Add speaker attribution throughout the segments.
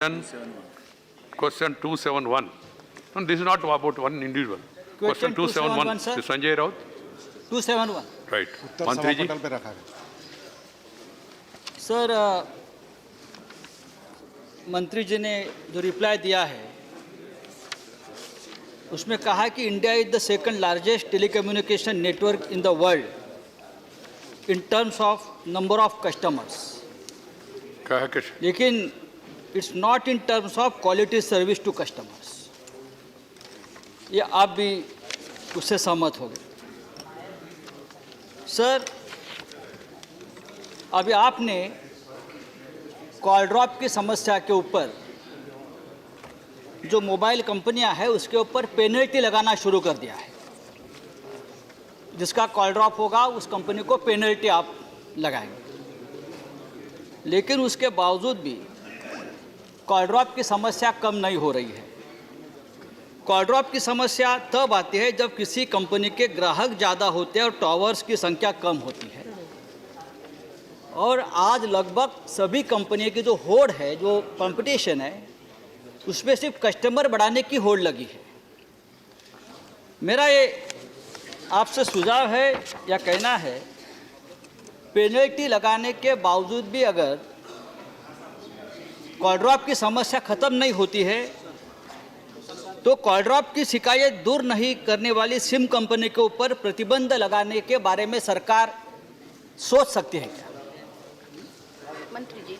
Speaker 1: Question 271. And this is not about one individual. Question 271. Sanjay Raut.
Speaker 2: 271.
Speaker 1: Right. मंत्री जी.
Speaker 2: Sir, मंत्री जी ने जो reply दिया है उसमें कहा कि India is the second largest telecommunication network in the world in terms of number of customers,
Speaker 1: क्या है कि
Speaker 2: लेकिन it's not in terms of quality service to customers. ये आप भी उससे सहमत हो गए। सर, अभी आपने कॉल ड्रॉप की समस्या के ऊपर जो मोबाइल कंपनियां हैं उसके ऊपर पेनल्टी लगाना शुरू कर दिया है। जिसका कॉल ड्रॉप होगा उस कंपनी को पेनल्टी आप लगाएंगे, लेकिन उसके बावजूद भी कॉल ड्रॉप की समस्या कम नहीं हो रही है। कॉल ड्रॉप की समस्या तब आती है जब किसी कंपनी के ग्राहक ज़्यादा होते हैं और टॉवर्स की संख्या कम होती है। और आज लगभग सभी कंपनियों की जो होड़ है, जो कंपटीशन है, उसमें सिर्फ कस्टमर बढ़ाने की होड़ लगी है। मेरा ये आपसे सुझाव है या कहना है, पेनल्टी लगाने के बावजूद भी अगर कॉल ड्रॉप की समस्या ख़त्म नहीं होती है तो कॉल ड्रॉप की शिकायत दूर नहीं करने वाली सिम कंपनी के ऊपर प्रतिबंध लगाने के बारे में सरकार सोच सकती है क्या?
Speaker 3: मंत्री जी।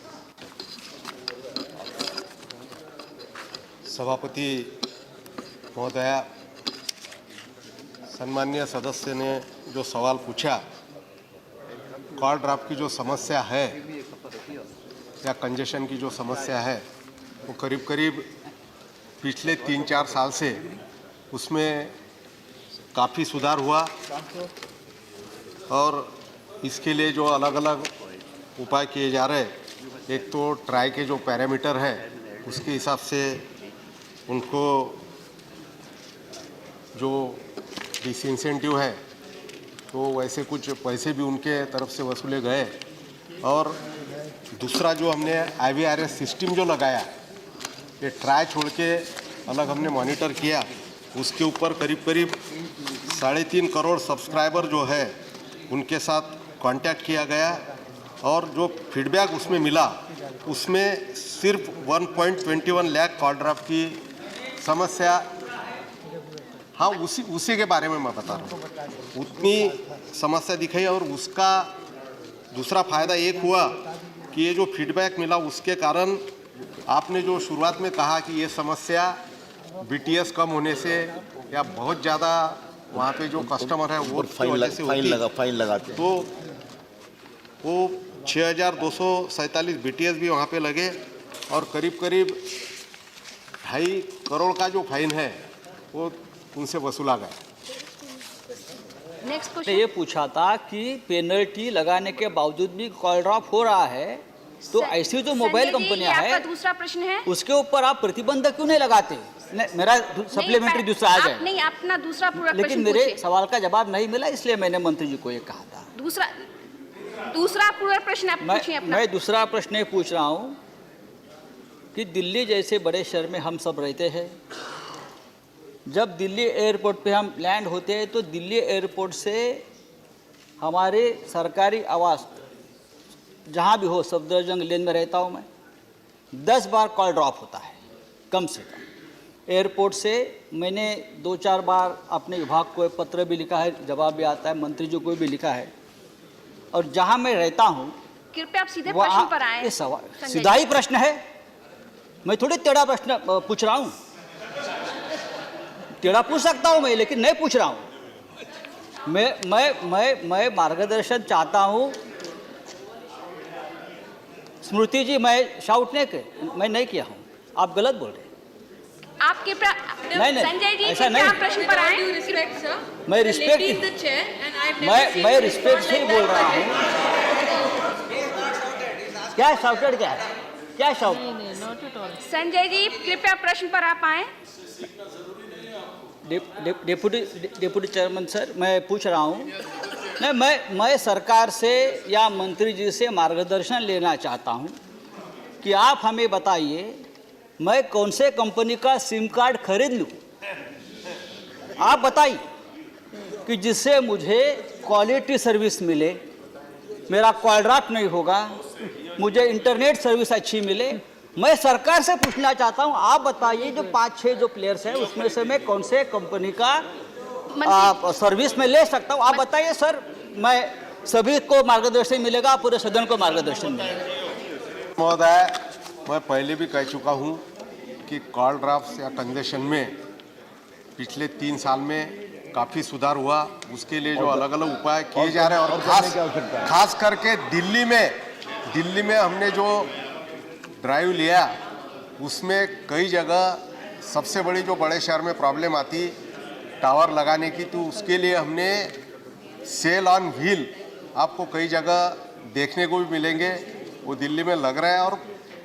Speaker 4: सभापति महोदया, सम्माननीय सदस्य ने जो सवाल पूछा, कॉल ड्रॉप की जो समस्या है या कंजेशन की जो समस्या है वो करीब करीब पिछले 3-4 साल से उसमें काफ़ी सुधार हुआ और इसके लिए जो अलग अलग उपाय किए जा रहे हैं, एक तो ट्राई के जो पैरामीटर है उसके हिसाब से उनको जो डिसइंसेंटिव है तो वैसे कुछ पैसे भी उनके तरफ से वसूले गए। और दूसरा जो हमने IVRS सिस्टम जो लगाया, ये ट्राई छोड़ के अलग हमने मॉनिटर किया, उसके ऊपर करीब करीब 3.5 करोड़ सब्सक्राइबर जो है उनके साथ कांटेक्ट किया गया और जो फीडबैक उसमें मिला उसमें सिर्फ 1.21 लाख कॉल ड्रॉप की समस्या, हाँ उसी के बारे में मैं बता रहा हूँ, उतनी समस्या दिखाई। और उसका दूसरा फ़ायदा एक हुआ कि ये जो फीडबैक मिला उसके कारण आपने जो शुरुआत में कहा कि ये समस्या BTS कम होने से या बहुत ज़्यादा वहाँ पे जो कस्टमर है वो फाइन लगाते, तो वो 6,247 BTS भी वहाँ पे लगे और करीब करीब 2.5 करोड़ का जो फाइन है वो उनसे वसूला गया।
Speaker 3: नेक्स्ट
Speaker 2: मैं
Speaker 3: क्वेश्चन।
Speaker 2: ये पूछा था कि पेनल्टी लगाने के बावजूद भी कॉल ड्रॉप हो रहा है, तो ऐसी जो मोबाइल कंपनियां हैं,
Speaker 3: आपका दूसरा प्रश्न है,
Speaker 2: उसके ऊपर आप प्रतिबंध क्यों नहीं लगाते? मेरा सप्लीमेंट्री दूसरा आ जाए।
Speaker 3: नहीं, अपना दूसरा पूरा
Speaker 2: लेकिन
Speaker 3: प्रश्न
Speaker 2: मेरे
Speaker 3: पूछिए।
Speaker 2: सवाल का जवाब नहीं मिला, इसलिए मैंने मंत्री जी को ये कहा था।
Speaker 3: दूसरा पूरा प्रश्न आप पूछिए अपना।
Speaker 2: मैं दूसरा प्रश्न ये पूछ रहा हूँ कि दिल्ली जैसे बड़े शहर में हम सब रहते हैं। जब दिल्ली एयरपोर्ट पे हम लैंड होते हैं तो दिल्ली एयरपोर्ट से हमारे सरकारी आवास जहाँ भी हो, सफदरजंग लेन में रहता हूँ मैं, 10 बार कॉल ड्रॉप होता है कम से कम। एयरपोर्ट से मैंने 2-4 बार अपने विभाग को एक पत्र भी लिखा है, जवाब भी आता है, मंत्री जी को भी लिखा है। और जहाँ मैं रहता हूँ,
Speaker 3: कृपया आप सीधे प्रश्न पर आए।
Speaker 2: ये सवाल सीधा ही प्रश्न है, मैं थोड़ी टेढ़ा प्रश्न पूछ रहा हूँ। टेढ़ा पूछ सकता हूँ मैं, लेकिन नहीं पूछ रहा हूँ। मैं मार्गदर्शन चाहता हूँ। स्मृति जी, मैं शाउट मैं नहीं किया हूँ, आप गलत बोल रहे हैं।
Speaker 3: आप कृपया
Speaker 2: नहीं,
Speaker 3: संजय जी
Speaker 2: ऐसा
Speaker 3: कृपया
Speaker 2: नहीं।
Speaker 3: प्रश्न पर आए।
Speaker 2: मैं रिस्पेक्ट से ही बोल रहा हूँ। क्या शाउटेड, क्या शाउट?
Speaker 3: संजय जी कृपया प्रश्न पर आप आए।
Speaker 2: डिप्टी चेयरमैन सर, मैं पूछ रहा हूँ नहीं, मैं सरकार से या मंत्री जी से मार्गदर्शन लेना चाहता हूं कि आप हमें बताइए मैं कौन से कंपनी का सिम कार्ड खरीद लूं? आप बताइए कि जिससे मुझे क्वालिटी सर्विस मिले, मेरा कॉल ड्रॉप नहीं होगा, मुझे इंटरनेट सर्विस अच्छी मिले। मैं सरकार से पूछना चाहता हूं, आप बताइए जो 5-6 जो प्लेयर्स हैं उसमें से मैं कौन से कंपनी का सर्विस में ले सकता हूं? आप बताइए सर, मैं सभी को मार्गदर्शन मिलेगा, पूरे सदन को मार्गदर्शन मिलेगा।
Speaker 4: महोदय, मैं पहले भी कह चुका हूं कि कॉल ड्राफ्ट या कंजेशन में पिछले 3 साल में काफ़ी सुधार हुआ। उसके लिए जो अलग अलग उपाय किए जा रहे हैं और खास करके दिल्ली में हमने जो ड्राइव लिया उसमें कई जगह सबसे बड़ी जो बड़े शहर में प्रॉब्लम आती टावर लगाने की, तो उसके लिए हमने सेल ऑन व्हील आपको कई जगह देखने को भी मिलेंगे, वो दिल्ली में लग रहा है। और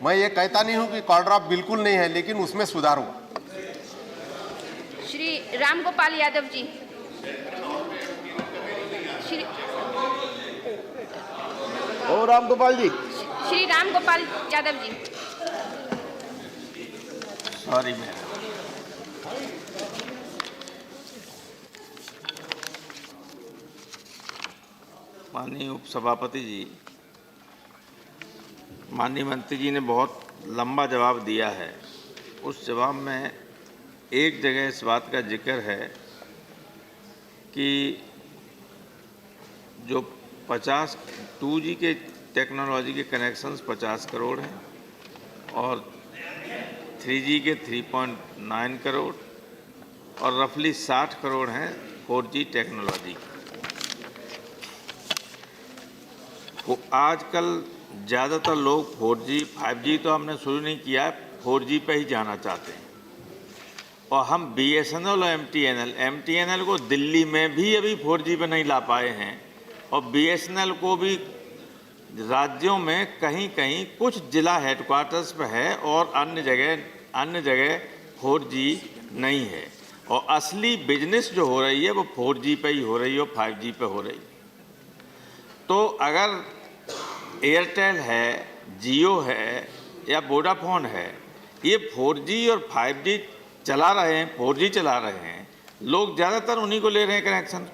Speaker 4: मैं ये कहता नहीं हूँ कि कॉल ड्रॉप बिल्कुल नहीं है, लेकिन उसमें सुधार हुआ।
Speaker 3: श्री राम गोपाल यादव जी। श्री
Speaker 5: राम गोपाल जी।
Speaker 3: श्री राम गोपाल यादव जी।
Speaker 4: Sorry ma'am.
Speaker 5: माननीय उपसभापति जी, माननीय मंत्री जी ने बहुत लंबा जवाब दिया है। उस जवाब में एक जगह इस बात का जिक्र है कि जो 50 2G के टेक्नोलॉजी के कनेक्शंस 50 करोड़ हैं और 3G के 3.9 करोड़ और रफली 60 करोड़ हैं 4G टेक्नोलॉजी। तो आजकल ज़्यादातर लोग 4G 5G तो हमने शुरू नहीं किया, 4G पे ही जाना चाहते हैं। और हम BSNL और MTNL को दिल्ली में भी अभी 4G पे नहीं ला पाए हैं और BSNL को भी राज्यों में कहीं कहीं कुछ जिला हेडक्वार्टर्स पे है और अन्य जगह 4G नहीं है। और असली बिजनेस जो हो रही है वो 4G पे ही हो रही है और 5G पे हो रही है। तो अगर एयरटेल है, जियो है या वोडाफोन है, ये 4G और 5G चला रहे हैं, 4G चला रहे हैं, लोग ज़्यादातर उन्हीं को ले रहे हैं कनेक्शन।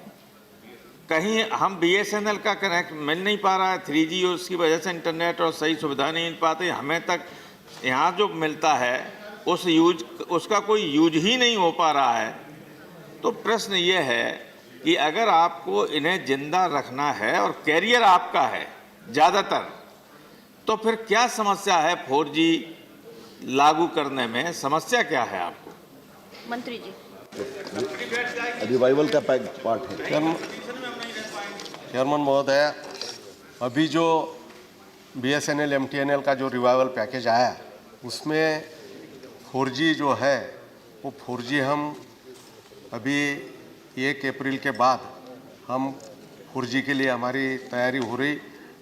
Speaker 5: कहीं हम BSNL का कनेक्ट मिल नहीं पा रहा है, 3G और उसकी वजह से इंटरनेट और सही सुविधा नहीं मिल पाती। हमें तक यहाँ जो मिलता है उसका कोई यूज ही नहीं हो पा रहा है। तो प्रश्न ये है कि अगर आपको इन्हें जिंदा रखना है और कैरियर आपका है ज़्यादातर, तो फिर क्या समस्या है 4G लागू करने में? समस्या क्या है आपको?
Speaker 3: मंत्री जी।
Speaker 6: रिवाइवल का पार्ट है।
Speaker 4: चेयरमैन महोदय, अभी जो BSNL MTNL का जो रिवाइवल पैकेज आया उसमें 4G जो है वो 4G हम अभी 1 अप्रैल के बाद हम 4G के लिए हमारी तैयारी हो रही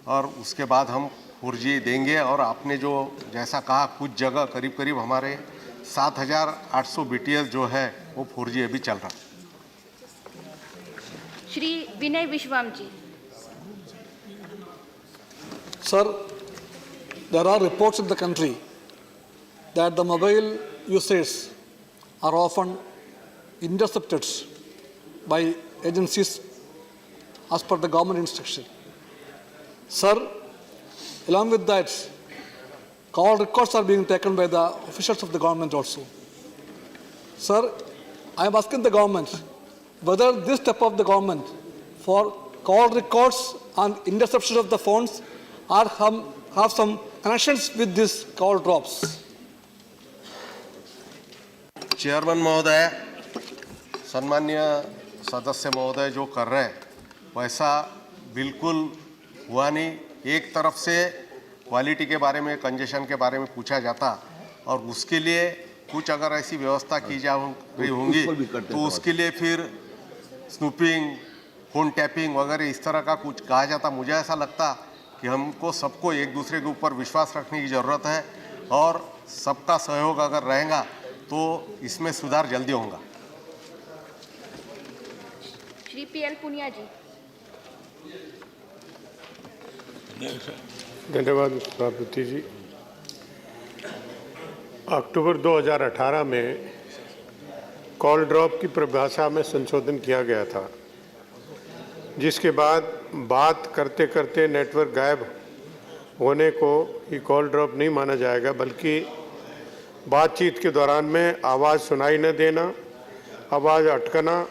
Speaker 4: और उसके बाद हम 4G देंगे। और आपने जो जैसा कहा कुछ जगह करीब करीब हमारे 7800 BTS जो है वो 4G अभी चल रहा है।
Speaker 3: श्री विनय विश्वम जी।
Speaker 7: Sir, there are reports in the country that the mobile usage are often intercepted by agencies as per the government instruction. Sir, along with that, call records are being taken by the officials of the government also. Sir, I am asking the government whether this step of the government for call records and interception of the phones have some connections with these call drops.
Speaker 4: Chairman महोदय, सम्मान्य सदस्य महोदय जो कर रहे हैं वैसा बिल्कुल हुआ नहीं। एक तरफ से क्वालिटी के बारे में, कंजेशन के बारे में पूछा जाता और उसके लिए कुछ अगर ऐसी व्यवस्था की जा रही होंगी तो उसके लिए फिर स्नूपिंग, फोन टैपिंग वगैरह इस तरह का कुछ कहा जाता। मुझे ऐसा लगता कि हमको सबको एक दूसरे के ऊपर विश्वास रखने की ज़रूरत है और सबका सहयोग अगर रहेगा तो इसमें सुधार जल्दी होगा।
Speaker 3: श्री PL पुनिया जी।
Speaker 8: धन्यवाद सभापति जी।
Speaker 6: अक्टूबर 2018 में कॉल ड्रॉप की परिभाषा में संशोधन किया गया था, जिसके बाद बात करते करते नेटवर्क गायब होने को ही कॉल ड्रॉप नहीं माना जाएगा, बल्कि बातचीत के दौरान में आवाज़ सुनाई न देना, आवाज़ अटकना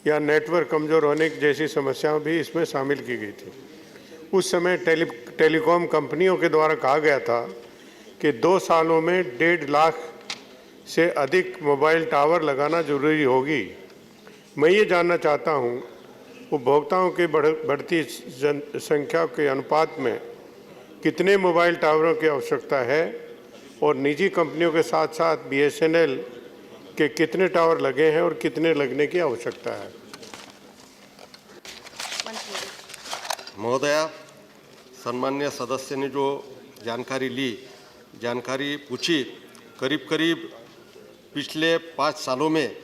Speaker 6: या नेटवर्क कमज़ोर होने जैसी समस्याएं भी इसमें शामिल की गई थी। उस समय टेलीकॉम कंपनियों के द्वारा कहा गया था कि 2 सालों में 1.5 लाख से अधिक मोबाइल टावर लगाना जरूरी होगी। मैं ये जानना चाहता हूँ, उपभोक्ताओं की बढ़ती संख्या के अनुपात में कितने मोबाइल टावरों की आवश्यकता है और निजी कंपनियों के साथ साथ BSNL के कितने टावर लगे हैं और कितने लगने की आवश्यकता है।
Speaker 4: महोदया, सम्मान्य सदस्य ने जो जानकारी पूछी, करीब करीब पिछले 5 सालों में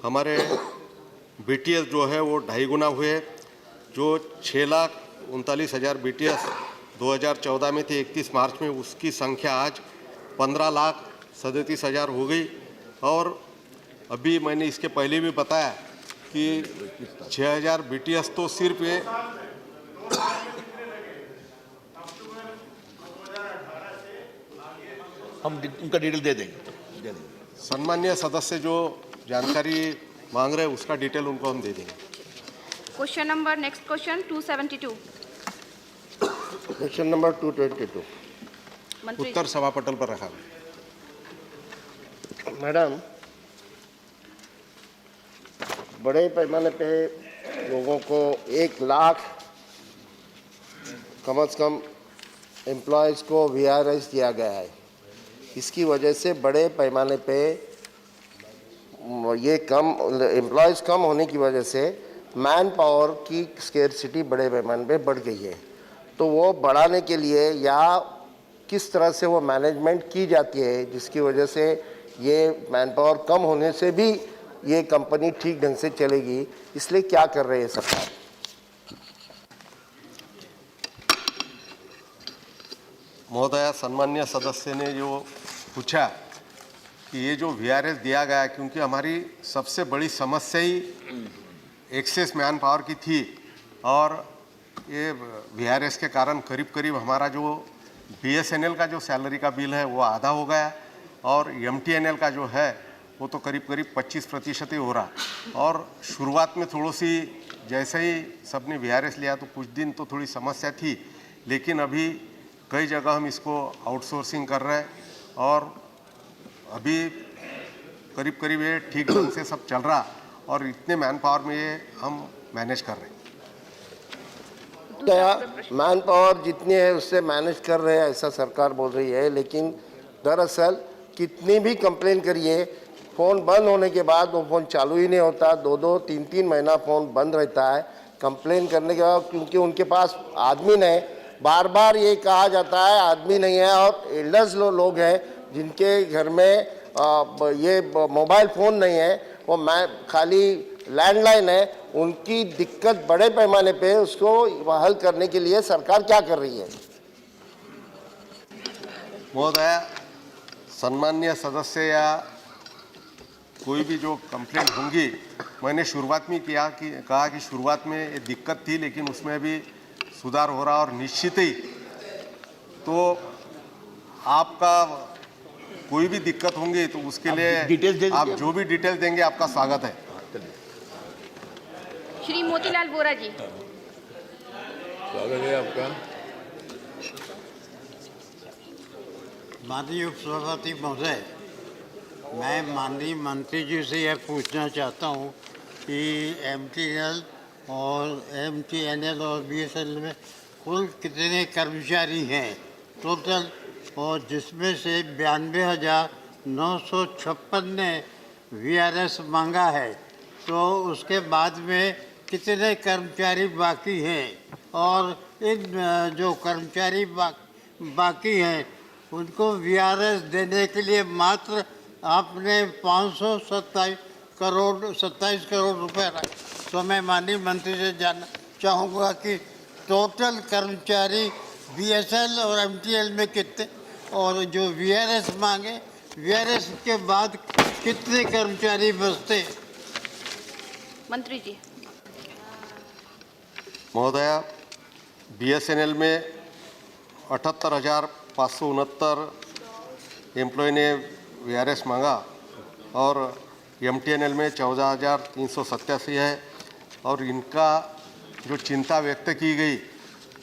Speaker 4: हमारे BTS जो है वो 2.5 गुना हुए। जो 6,39,000 BTS 2014 में थे 31 मार्च में, उसकी संख्या आज 15,37,000 हो गई। और अभी मैंने इसके पहले भी बताया कि 6,000 BTS तो सिर्फ ये
Speaker 8: हम उनका डिटेल दे देंगे।
Speaker 4: सम्मान्य सदस्य जो जानकारी मांग रहे हैं उसका डिटेल उनको हम दे देंगे।
Speaker 3: Question number next question 272
Speaker 9: question number 222
Speaker 3: मंत्री
Speaker 4: उत्तर सभापटल पर रखा।
Speaker 9: मैडम, बड़े पैमाने पे लोगों को 1 लाख कम से कम एम्प्लॉयज़ को VRS दिया गया है। इसकी वजह से बड़े पैमाने पे ये एम्प्लॉयज़ कम होने की वजह से मैन पावर की स्केर्सिटी बड़े पैमाने पे बढ़ गई है। तो वो बढ़ाने के लिए या किस तरह से वो मैनेजमेंट की जाती है, जिसकी वजह से ये मैन पावर कम होने से भी ये कंपनी ठीक ढंग से चलेगी, इसलिए क्या कर रही है सरकार?
Speaker 4: महोदया, सम्मान्य सदस्य ने जो पूछा कि ये जो VRS दिया गया, क्योंकि हमारी सबसे बड़ी समस्या ही एक्सेस मैन पावर की थी और ये VRS के कारण करीब करीब हमारा जो BSNL का जो सैलरी का बिल है वो आधा हो गया और MTNL का जो है वो तो करीब करीब 25% ही हो रहा। और शुरुआत में थोड़ी सी जैसे ही सबने VRS लिया तो कुछ दिन तो थोड़ी समस्या थी, लेकिन अभी कई जगह हम इसको आउटसोर्सिंग कर रहे हैं और अभी करीब करीब ये ठीक ढंग से सब चल रहा और इतने मैन पावर में ये हम मैनेज कर रहे हैं।
Speaker 9: मैन पावर जितनी है उससे मैनेज कर रहे हैं ऐसा सरकार बोल रही है, लेकिन दरअसल कितनी भी कंप्लेन करिए, फ़ोन बंद होने के बाद वो फ़ोन चालू ही नहीं होता। 2-2, 3-3 महीना फ़ोन बंद रहता है कंप्लेन करने के बाद, क्योंकि उनके पास आदमी नहीं। बार बार ये कहा जाता है आदमी नहीं है, और एल्डर्स लोग हैं जिनके घर में ये मोबाइल फ़ोन नहीं है, वो खाली लैंडलाइन है, उनकी दिक्कत बड़े पैमाने पे उसको हल करने के लिए सरकार क्या कर रही है?
Speaker 4: महोदया, सम्मान्य सदस्य या कोई भी जो कंप्लेंट होंगी, मैंने शुरुआत में कहा कि शुरुआत में ये दिक्कत थी, लेकिन उसमें भी सुधार हो रहा और निश्चित ही तो आपका कोई भी दिक्कत होंगी तो उसके लिए आप जो भी डिटेल देंगे आपका स्वागत है।
Speaker 3: श्री मोतीलाल वोरा जी।
Speaker 8: स्वागत है आपका।
Speaker 10: माननीय उपसभापति महोदय, मैं माननीय मंत्री जी से यह पूछना चाहता हूँ कि MTNL और BSNL में कुल कितने कर्मचारी हैं टोटल, और जिसमें से 92,956 ने VRS मांगा है, तो उसके बाद में कितने कर्मचारी बाकी हैं, और इन जो कर्मचारी बाकी हैं उनको VRS देने के लिए मात्र आपने 527 करोड़ रुपए रखे। तो मैं माननीय मंत्री से जानना चाहूँगा कि टोटल कर्मचारी BSNL और MTNL में कितने, और जो VRS मांगे वीआरएस के बाद कितने कर्मचारी बचते?
Speaker 3: मंत्री जी।
Speaker 4: महोदया, बीएसएनएल में 78,569 एम्प्लॉय ने वीआरएस मांगा और एमटीएनएल में 14,387 है। और इनका जो चिंता व्यक्त की गई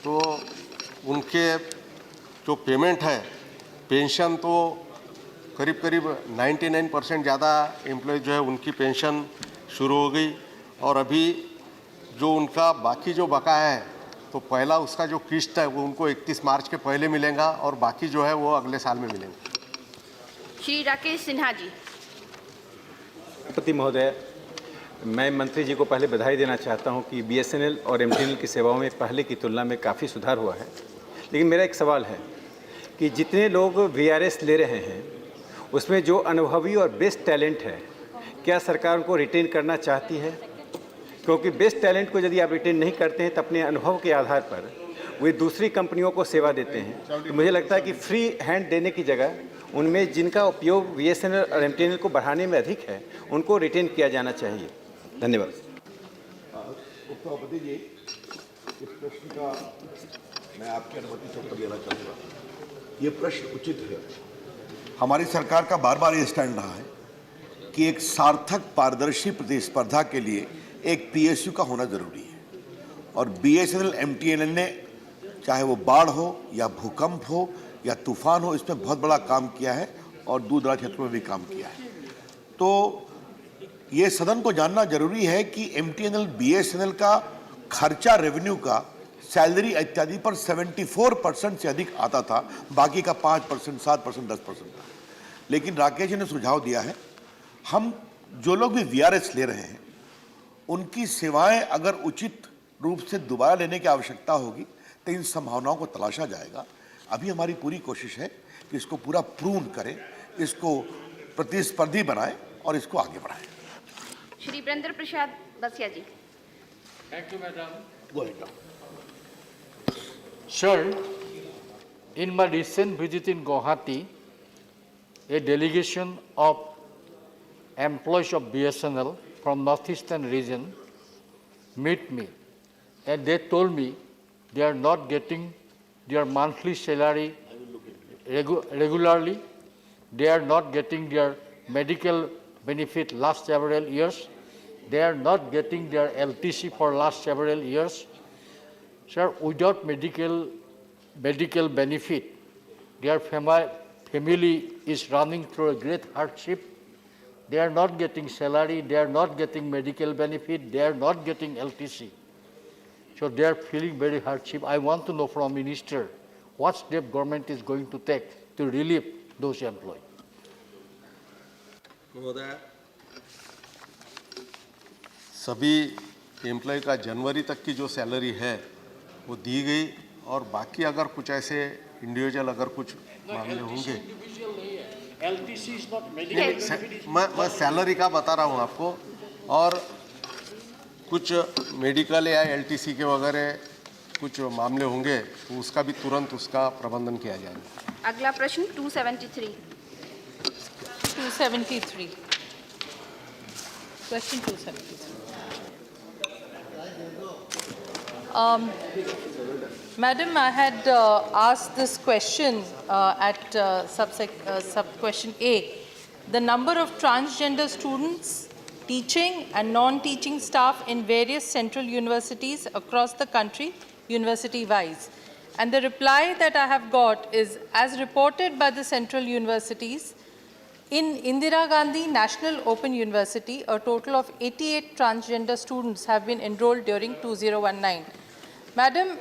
Speaker 4: तो उनके जो पेमेंट है, पेंशन तो करीब करीब 99% ज़्यादा एम्प्लॉय जो है उनकी पेंशन शुरू हो गई। और अभी जो उनका बाकी जो बकाया है तो पहला उसका जो किस्त है वो उनको 31 मार्च के पहले मिलेगा और बाकी जो है वो अगले साल में मिलेंगे।
Speaker 3: श्री राकेश सिन्हा जी।
Speaker 11: राष्ट्रपति महोदय, मैं मंत्री जी को पहले बधाई देना चाहता हूं कि बीएसएनएल और एमटीएनएल की सेवाओं में पहले की तुलना में काफ़ी सुधार हुआ है। लेकिन मेरा एक सवाल है कि जितने लोग वीआरएस ले रहे हैं उसमें जो अनुभवी और बेस्ट टैलेंट है, क्या सरकार उनको रिटेन करना चाहती है? क्योंकि बेस्ट टैलेंट को यदि आप रिटेन नहीं करते हैं तो अपने अनुभव के आधार पर वे दूसरी कंपनियों को सेवा देते हैं। तो मुझे लगता है कि फ्री हैंड देने की जगह उनमें जिनका उपयोग बीएसएनएल और एमटीएनएल को बढ़ाने में अधिक है उनको रिटेन किया जाना चाहिए। धन्यवाद।
Speaker 8: उपसभापति जी, इस प्रश्न का मैं आपकी अनुमति से उत्तर देना चाहूँगा। ये प्रश्न उचित है। हमारी सरकार का बार बार ये स्टैंड रहा है कि एक सार्थक पारदर्शी प्रतिस्पर्धा के लिए एक पीएसयू का होना जरूरी है। और बीएसएनएल एमटीएनएल ने चाहे वो बाढ़ हो या भूकंप हो या तूफान हो, इसमें बहुत बड़ा काम किया है और दूर दराज क्षेत्रों में भी काम किया है। तो ये सदन को जानना जरूरी है कि एमटीएनएल बीएसएनएल का खर्चा रेवेन्यू का सैलरी इत्यादि पर 74% से अधिक आता था, बाकी का 5%, 7%, 10% था। लेकिन राकेश जी ने सुझाव दिया है, हम जो लोग भी वीआरएस ले रहे हैं उनकी सेवाएं अगर उचित रूप से दोबारा लेने की आवश्यकता होगी तो इन संभावनाओं को तलाशा जाएगा। अभी हमारी पूरी कोशिश है कि इसको पूरा प्रून करें, इसको प्रतिस्पर्धी बनाएं और इसको आगे बढ़ाएं।
Speaker 3: Shri Virendra Prasad Baishya ji.
Speaker 2: Thank you madam.
Speaker 8: Go ahead.
Speaker 2: Sir, in my recent visit in Guwahati, a delegation of employees of BSNL from northeastern region met me, and they told me they are not getting their monthly salary regularly. They are not getting their medical benefit last several years. They are not getting their LTC for last several years. Sir, without medical benefit, their family is running through a great hardship. They are not getting salary, they are not getting medical benefit, they are not getting LTC. So they are feeling very hardship. I want to know from Minister, what step government is going to take to relieve those employees?
Speaker 4: महोदय, सभी employ का जनवरी तक की जो salary है वो दी गई और बाकी अगर कुछ ऐसे इंडिविजुअल अगर कुछ मामले होंगे, मैं सैलरी का बता रहा हूँ आपको, और कुछ मेडिकल या एलटीसी के वगैरह कुछ मामले होंगे तो उसका भी तुरंत उसका प्रबंधन किया जाएगा।
Speaker 3: अगला प्रश्न 273।
Speaker 12: Question 273. Madam, I had asked this question at sub-question A. The number of transgender students, teaching and non-teaching staff in various central universities across the country, university-wise. And the reply that I have got is, as reported by the central universities, in Indira Gandhi National Open University, a total of 88 transgender students have been enrolled during 2019. Madam,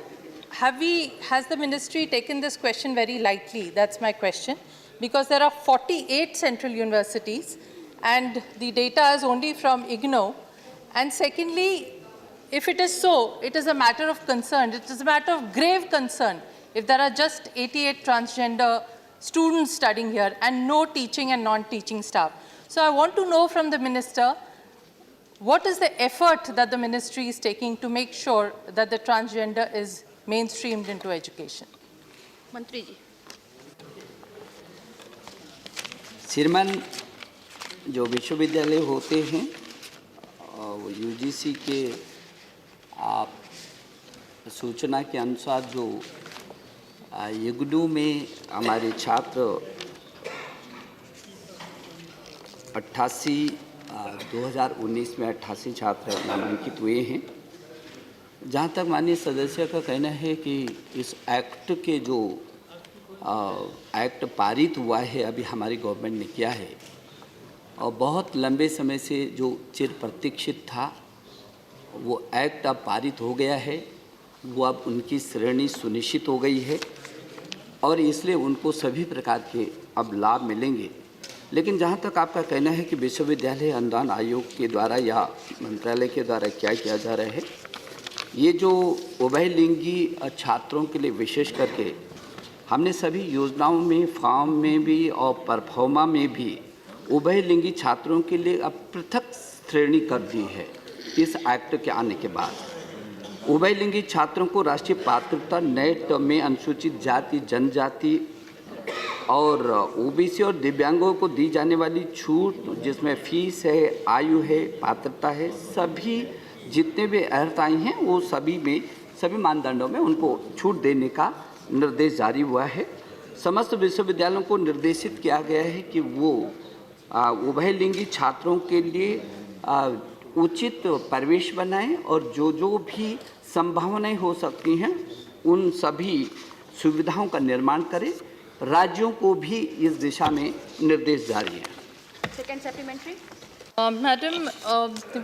Speaker 12: has the ministry taken this question very lightly? That's my question. Because there are 48 central universities and the data is only from IGNOU. And secondly, if it is so, it is a matter of concern. It is a matter of grave concern if there are just 88 transgender students studying here and no teaching and non-teaching staff. So I want to know from the minister, what is the effort that the ministry is taking to make sure that the transgender is mainstreamed into education?
Speaker 3: मंत्री जी।
Speaker 2: श्रीमान, जो विश्वविद्यालय होते हैं वो UGC के आप सूचना के अनुसार जो इग्नू में हमारे छात्र 2019 में 88 छात्र नामांकित हुए हैं। जहाँ तक माननीय सदस्य का कहना है कि इस एक्ट के जो एक्ट पारित हुआ है अभी हमारी गवर्नमेंट ने किया है और बहुत लंबे समय से जो चिर प्रतीक्षित था वो एक्ट अब पारित हो गया है, वो अब उनकी श्रेणी सुनिश्चित हो गई है और इसलिए उनको सभी प्रकार के अब लाभ मिलेंगे। लेकिन जहाँ तक आपका कहना है कि विश्वविद्यालय अनुदान आयोग के द्वारा या मंत्रालय के द्वारा क्या किया जा रहा है, ये जो उभयलिंगी छात्रों के लिए विशेष करके हमने सभी योजनाओं में, फॉर्म में भी और परफॉर्मा में भी उभयलिंगी छात्रों के लिए अब पृथक श्रेणी कर दी है। इस एक्ट के आने के बाद उभयलिंगी छात्रों को राष्ट्रीय पात्रता नेट में अनुसूचित जाति, जनजाति और ओबीसी और दिव्यांगों को दी जाने वाली छूट, जिसमें फीस है, आयु है, पात्रता है, सभी जितने भी अर्हताएँ हैं वो सभी में, सभी मानदंडों में उनको छूट देने का निर्देश जारी हुआ है। समस्त विश्वविद्यालयों को निर्देशित किया गया है कि वो उभयलिंगी छात्रों के लिए उचित परिवेश बनाएं और जो भी संभावनाएं हो सकती हैं उन सभी सुविधाओं का निर्माण करें। राज्यों को भी इस दिशा में निर्देश जारी है।
Speaker 3: Second supplementary.
Speaker 12: Madam,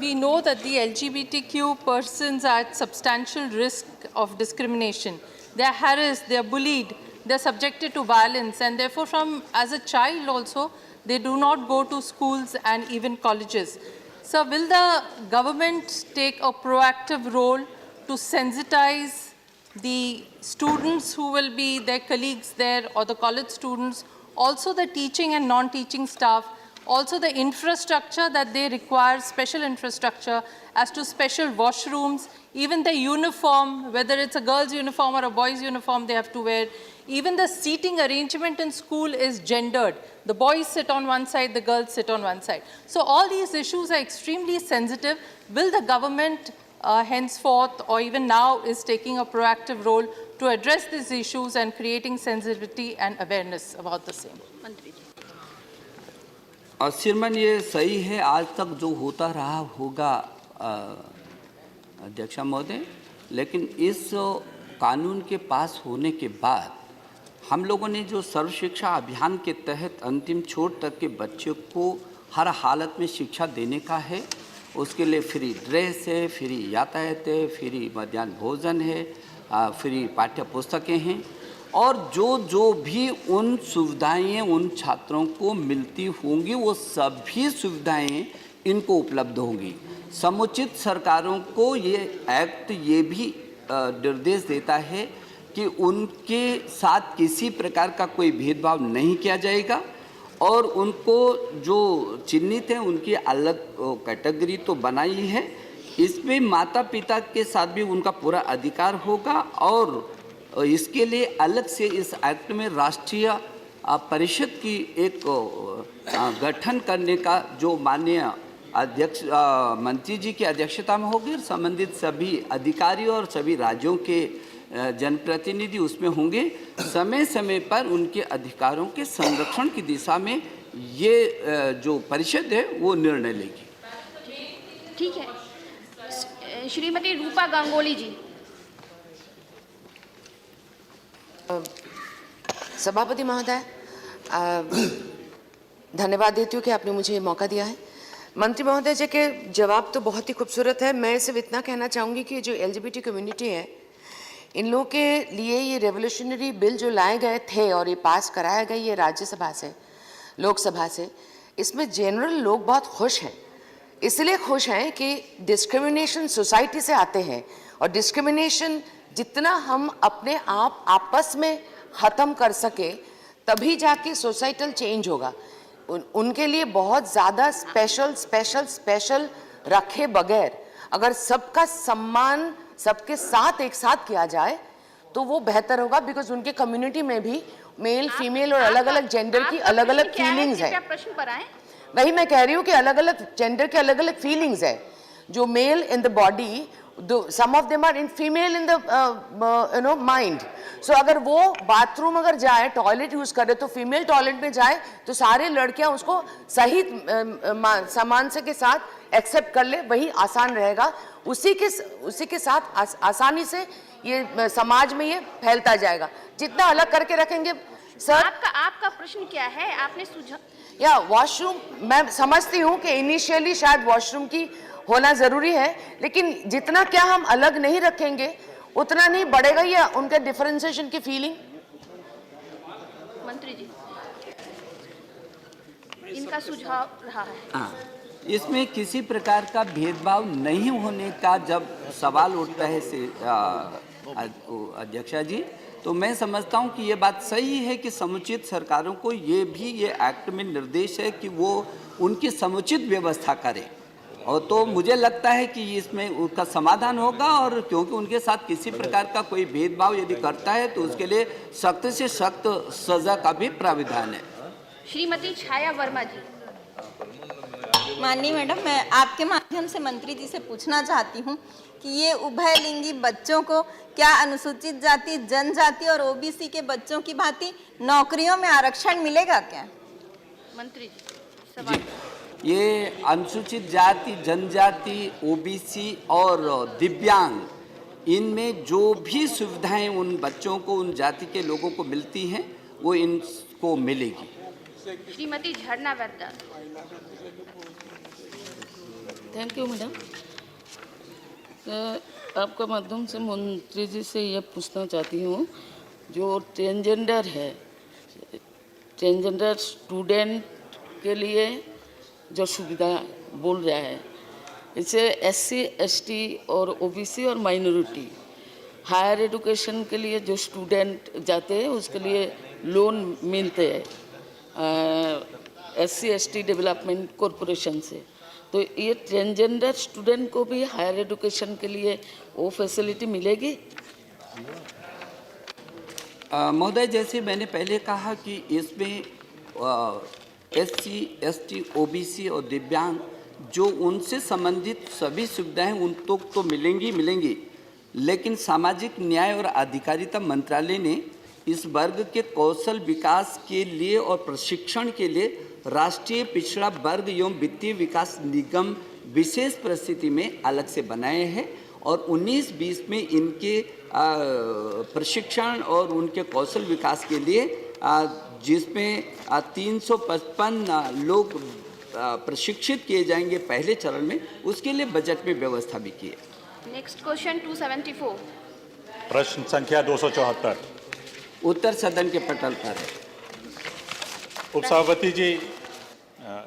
Speaker 12: we know that the LGBTQ persons are at substantial risk of discrimination. They are harassed, they are bullied, they are subjected to violence, and therefore as a child also, they do not go to schools and even colleges. So will the government take a proactive role to sensitize the students who will be their colleagues there or the college students, also the teaching and non-teaching staff, also the infrastructure that they require, special infrastructure as to special washrooms, even the uniform, whether it's a girl's uniform or a boy's uniform they have to wear. Even the seating arrangement in school is gendered. The boys sit on one side, the girls sit on one side. So all these issues are extremely sensitive. Will the government henceforth or even now is taking a proactive role to address these issues and creating sensitivity and awareness about the same?
Speaker 3: मंत्री जी।
Speaker 2: और श्रीमान, ये सही है, आज तक जो होता रहा होगा अध्यक्षा महोदय, लेकिन इस कानून के पास होने के बाद हम लोगों ने जो सर्व शिक्षा अभियान के तहत अंतिम छोर तक के बच्चों को हर हालत में शिक्षा देने का है, उसके लिए फ्री ड्रेस है, फ्री यातायात है, फ्री मध्याह्न भोजन है, फ्री पाठ्य पुस्तकें हैं और जो भी उन सुविधाएं उन छात्रों को मिलती होंगी वो सभी सुविधाएं इनको उपलब्ध होंगी। समुचित सरकारों को ये एक्ट ये भी निर्देश देता है कि उनके साथ किसी प्रकार का कोई भेदभाव नहीं किया जाएगा और उनको जो चिन्हित है उनकी अलग कैटेगरी तो बनाई है, इसमें माता पिता के साथ भी उनका पूरा अधिकार होगा और इसके लिए अलग से इस एक्ट में राष्ट्रीय परिषद की एक गठन करने का जो माननीय अध्यक्ष मंत्री जी की अध्यक्षता में होगी और संबंधित सभी अधिकारी और सभी राज्यों के जनप्रतिनिधि उसमें होंगे। समय समय पर उनके अधिकारों के संरक्षण की दिशा में ये जो परिषद है वो निर्णय लेगी।
Speaker 3: ठीक है। श्रीमती रूपा गांगुली जी।
Speaker 13: सभापति महोदय, धन्यवाद देती हूँ कि आपने मुझे ये मौका दिया है। मंत्री महोदय जी के जवाब तो बहुत ही खूबसूरत है। मैं सिर्फ इतना कहना चाहूँगी कि जो LGBT कम्युनिटी है, इन लोगों के लिए ये रेवोल्यूशनरी बिल जो लाए गए थे और ये पास कराया गया ये राज्यसभा से, लोकसभा से, इसमें जनरल लोग बहुत खुश हैं। इसलिए खुश हैं कि डिस्क्रिमिनेशन सोसाइटी से आते हैं और डिस्क्रिमिनेशन जितना हम अपने आप आपस में ख़त्म कर सके तभी जाके सोसाइटल चेंज होगा। उनके लिए बहुत ज़्यादा स्पेशल रखे बगैर अगर सबका सम्मान सबके साथ एक साथ किया जाए तो वो बेहतर होगा, बिकॉज उनके कम्युनिटी में भी मेल फीमेल और अलग अलग जेंडर की अलग अलग फीलिंग्स है।
Speaker 3: प्रश्न पर आए।
Speaker 13: वही मैं कह रही हूँ कि अलग अलग जेंडर के अलग अलग फीलिंग्स है। जो male in the body, some of them are in female in the mind. So अगर वो बाथरूम अगर जाए, टॉयलेट यूज करे तो फीमेल टॉयलेट में जाए तो सारे लड़कियां उसको सही सामान से के साथ एक्सेप्ट कर ले, वही आसान रहेगा। उसी के साथ आसानी से ये समाज में ये फैलता जाएगा। जितना अलग करके रखेंगे सर।
Speaker 3: आपका प्रश्न क्या है? आपने सुझाव
Speaker 13: या वॉशरूम, मैं समझती हूँ कि इनिशियली शायद वॉशरूम की होना जरूरी है, लेकिन जितना क्या हम अलग नहीं रखेंगे उतना नहीं बढ़ेगा या उनके डिफरेंशिएशन की फीलिंग।
Speaker 3: मंत्री जी, इनका सुझाव रहा है।
Speaker 2: हाँ, इसमें किसी प्रकार का भेदभाव नहीं होने का जब सवाल उठता है अध्यक्षा जी, तो मैं समझता हूं कि ये बात सही है कि समुचित सरकारों को ये एक्ट में निर्देश है कि वो उनकी समुचित व्यवस्था करें, और तो मुझे लगता है कि इसमें उसका समाधान होगा। और क्योंकि उनके साथ किसी प्रकार का कोई भेदभाव यदि करता है तो उसके लिए सख्त से सख्त सजा का भी प्राविधान है।
Speaker 3: श्रीमती छाया वर्मा जी।
Speaker 14: माननीय मैडम, मैं आपके माध्यम से मंत्री जी से पूछना चाहती हूँ कि ये उभयलिंगी बच्चों को क्या अनुसूचित जाति, जनजाति और ओबीसी के बच्चों की भांति नौकरियों में आरक्षण मिलेगा क्या?
Speaker 3: मंत्री जी, सवाल।
Speaker 2: ये अनुसूचित जाति, जनजाति, ओबीसी और दिव्यांग, इनमें जो भी सुविधाएं उन बच्चों को, उन जाति के लोगों को मिलती हैं वो इनको मिलेगी।
Speaker 3: श्रीमती झरना वैद्य।
Speaker 15: Thank you madam. आपका माध्यम से मंत्री जी से ये पूछना चाहती हूँ, जो ट्रांसजेंडर है, ट्रांसजेंडर स्टूडेंट के लिए जो सुविधा बोल रहा है, इसे एससी, एसटी और ओबीसी और माइनॉरिटी हायर एजुकेशन के लिए जो स्टूडेंट जाते हैं उसके लिए लोन मिलते हैं एससी, एसटी डेवलपमेंट कॉरपोरेशन से। तो ये ट्रांसजेंडर स्टूडेंट को भी हायर एजुकेशन के लिए वो फैसिलिटी मिलेगी?
Speaker 2: महोदय, जैसे मैंने पहले कहा कि इसमें एससी, एसटी, ओबीसी और दिव्यांग जो उनसे संबंधित सभी सुविधाएं उन तक तो मिलेंगी, लेकिन सामाजिक न्याय और अधिकारिता मंत्रालय ने इस वर्ग के कौशल विकास के लिए और प्रशिक्षण के लिए राष्ट्रीय पिछड़ा वर्ग एवं वित्तीय विकास निगम विशेष परिस्थिति में अलग से बनाए हैं, और 19-20 में इनके प्रशिक्षण और उनके कौशल विकास के लिए जिसमें 355 लोग प्रशिक्षित किए जाएंगे पहले चरण में, उसके लिए बजट में व्यवस्था भी की है।
Speaker 3: Next question 274।
Speaker 16: प्रश्न संख्या 274
Speaker 2: उत्तर सदन के पटल पर है।
Speaker 16: उपसभापति जी,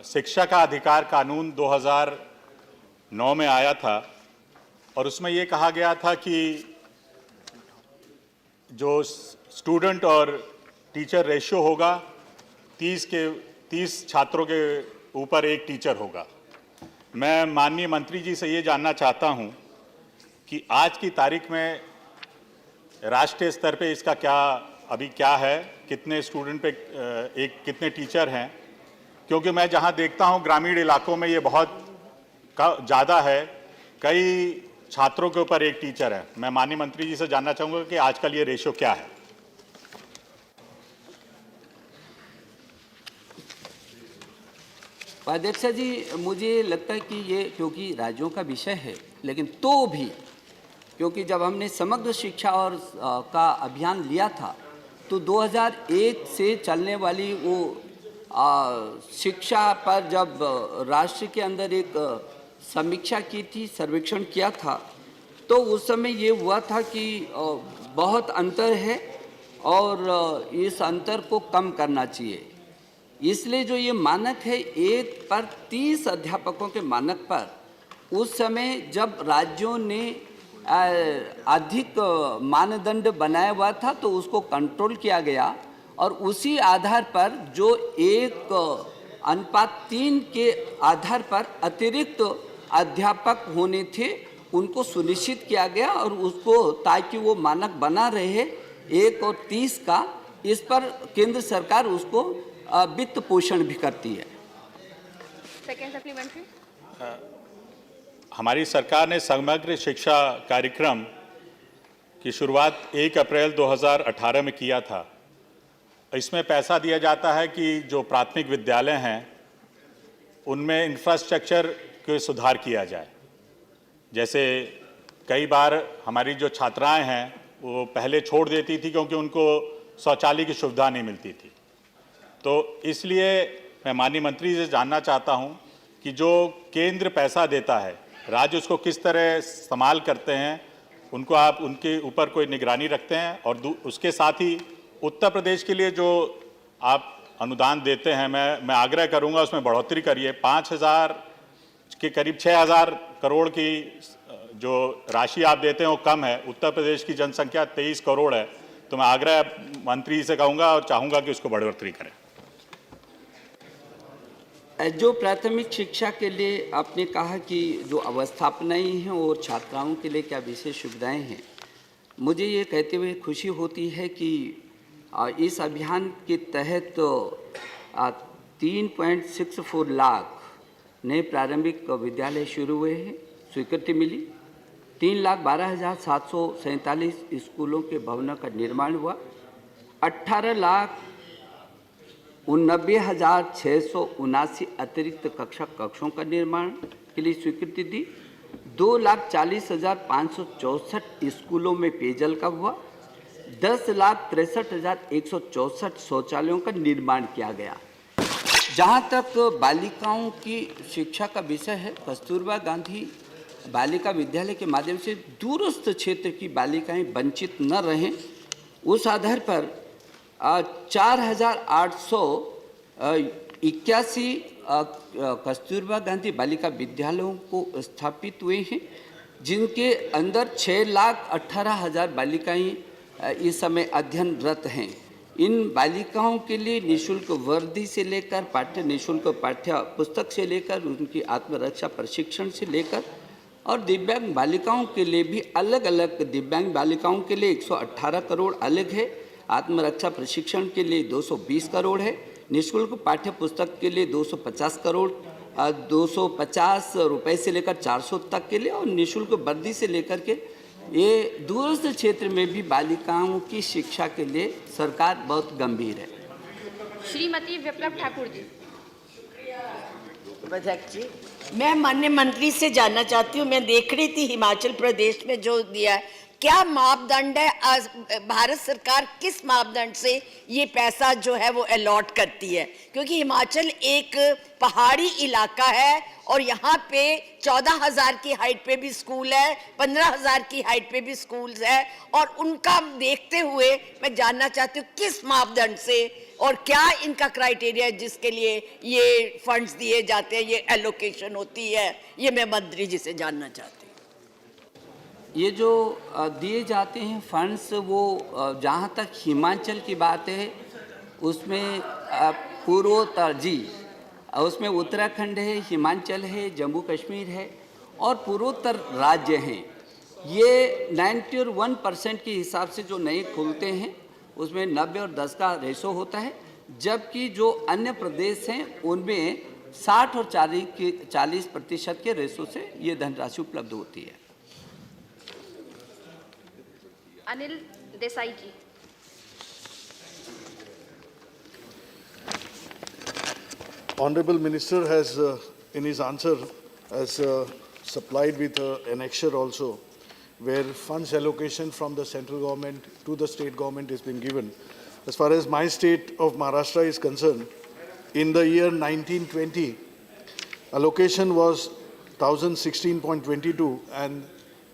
Speaker 16: शिक्षा का अधिकार कानून 2009 में आया था और उसमें ये कहा गया था कि जो स्टूडेंट और टीचर रेशियो होगा 30 छात्रों के ऊपर एक टीचर होगा। मैं माननीय मंत्री जी से ये जानना चाहता हूँ कि आज की तारीख में राष्ट्रीय स्तर पे इसका क्या है, कितने स्टूडेंट पे कितने टीचर हैं, क्योंकि मैं जहाँ देखता हूँ ग्रामीण इलाकों में ये बहुत ज़्यादा है, कई छात्रों के ऊपर एक टीचर है। मैं माननीय मंत्री जी से जानना चाहूँगा कि आजकल ये रेशियो क्या है।
Speaker 2: अध्यक्षा जी, मुझे लगता है कि ये क्योंकि राज्यों का विषय है, लेकिन तो भी क्योंकि जब हमने समग्र शिक्षा और का अभियान लिया था तो 2001 से चलने वाली वो शिक्षा पर जब राष्ट्र के अंदर एक समीक्षा की थी, सर्वेक्षण किया था, तो उस समय ये हुआ था कि बहुत अंतर है और इस अंतर को कम करना चाहिए। इसलिए जो ये मानक है 1 पर 30 अध्यापकों के मानक पर, उस समय जब राज्यों ने अधिक मानदंड बनाया हुआ था तो उसको कंट्रोल किया गया, और उसी आधार पर जो 1:3 के आधार पर अतिरिक्त अध्यापक होने थे उनको सुनिश्चित किया गया, और उसको ताकि वो मानक बना रहे 1 और 30 का, इस पर केंद्र सरकार उसको वित्त पोषण भी करती है।
Speaker 3: Second supplementary.
Speaker 16: हमारी सरकार ने समग्र शिक्षा कार्यक्रम की शुरुआत 1 अप्रैल 2018 में किया था। इसमें पैसा दिया जाता है कि जो प्राथमिक विद्यालय हैं उनमें इंफ्रास्ट्रक्चर के सुधार किया जाए। जैसे कई बार हमारी जो छात्राएं हैं वो पहले छोड़ देती थी क्योंकि उनको शौचालय की सुविधा नहीं मिलती थी। तो इसलिए मैं माननीय मंत्री से जानना चाहता हूं कि जो केंद्र पैसा देता है, राज्य उसको किस तरह इस्तेमाल करते हैं, उनको आप उनके ऊपर कोई निगरानी रखते हैं? और उसके साथ ही उत्तर प्रदेश के लिए जो आप अनुदान देते हैं, मैं आग्रह करूंगा उसमें बढ़ोतरी करिए। 5,000 के करीब 6,000 करोड़ की जो राशि आप देते हैं वो कम है। उत्तर प्रदेश की जनसंख्या 23 करोड़ है, तो मैं आग्रह मंत्री से कहूँगा और चाहूँगा कि उसको बढ़ोतरी करें।
Speaker 2: जो प्राथमिक शिक्षा के लिए आपने कहा कि जो अवस्थापनाएं हैं और छात्राओं के लिए क्या विशेष सुविधाएं हैं, मुझे ये कहते हुए खुशी होती है कि इस अभियान के तहत 3.64 लाख नए प्रारंभिक विद्यालय शुरू हुए हैं, स्वीकृति मिली। 3,12,747 स्कूलों के भवनों का निर्माण हुआ। 18,89,679 अतिरिक्त कक्षों का निर्माण के लिए स्वीकृति दी। 2,40,564 स्कूलों में पेयजल का हुआ। 10,63,164 शौचालयों का निर्माण किया गया। जहाँ तक बालिकाओं की शिक्षा का विषय है, कस्तूरबा गांधी बालिका विद्यालय के माध्यम से दूरस्थ क्षेत्र की बालिकाएं वंचित न रहें, उस आधार पर 4,881 कस्तूरबा गांधी बालिका विद्यालयों को स्थापित हुए हैं, जिनके अंदर 6,18,000 बालिकाएं इस समय अध्ययनरत हैं। इन बालिकाओं के लिए निःशुल्क वर्दी से लेकर निःशुल्क पाठ्य पुस्तक से लेकर उनकी आत्मरक्षा प्रशिक्षण से लेकर और दिव्यांग बालिकाओं के लिए भी अलग अलग, दिव्यांग बालिकाओं के लिए 118 करोड़ अलग है, आत्मरक्षा प्रशिक्षण के लिए 220 करोड़ है, निःशुल्क पाठ्य पुस्तक के लिए 250 करोड़ 250 रुपये से लेकर 400 तक के लिए, और निःशुल्क वर्दी से लेकर के ये दूरस्थ क्षेत्र में भी बालिकाओं की शिक्षा के लिए सरकार बहुत गंभीर है।
Speaker 3: श्रीमती विप्लव ठाकुर जी।
Speaker 17: अध्यक्ष जी, मैं माननीय मंत्री से जानना चाहती हूँ, मैं देख रही थी हिमाचल प्रदेश में जो दिया है, क्या मापदंड है, भारत सरकार किस मापदंड से ये पैसा जो है वो अलॉट करती है? क्योंकि हिमाचल एक पहाड़ी इलाका है और यहाँ पे 14,000 की हाइट पे भी स्कूल है, 15,000 की हाइट पे भी स्कूल्स है, और उनका देखते हुए मैं जानना चाहती हूँ किस मापदंड से और क्या इनका क्राइटेरिया है जिसके लिए ये फंड्स दिए जाते हैं, ये एलोकेशन होती है, ये मैं मंत्री जी से जानना चाहती हूँ।
Speaker 2: ये जो दिए जाते हैं फंड्स, वो जहाँ तक हिमाचल की बात है उसमें पूर्वोत्तर जी, उसमें उत्तराखंड है, हिमाचल है, जम्मू कश्मीर है और पूर्वोत्तर राज्य हैं। ये 91% के हिसाब से जो नए खुलते हैं उसमें 90 और 10 का रेशो होता है, जबकि जो अन्य प्रदेश हैं उनमें 60 और 40% के रेशो से ये धनराशि उपलब्ध होती है।
Speaker 3: अनिल देसाई जी।
Speaker 18: Honorable Minister has, in his answer, has supplied with an annexure also, where funds allocation from the central government to the state government has been given. As far as my state of Maharashtra is concerned, in the year 1920, allocation was 1,016.22, and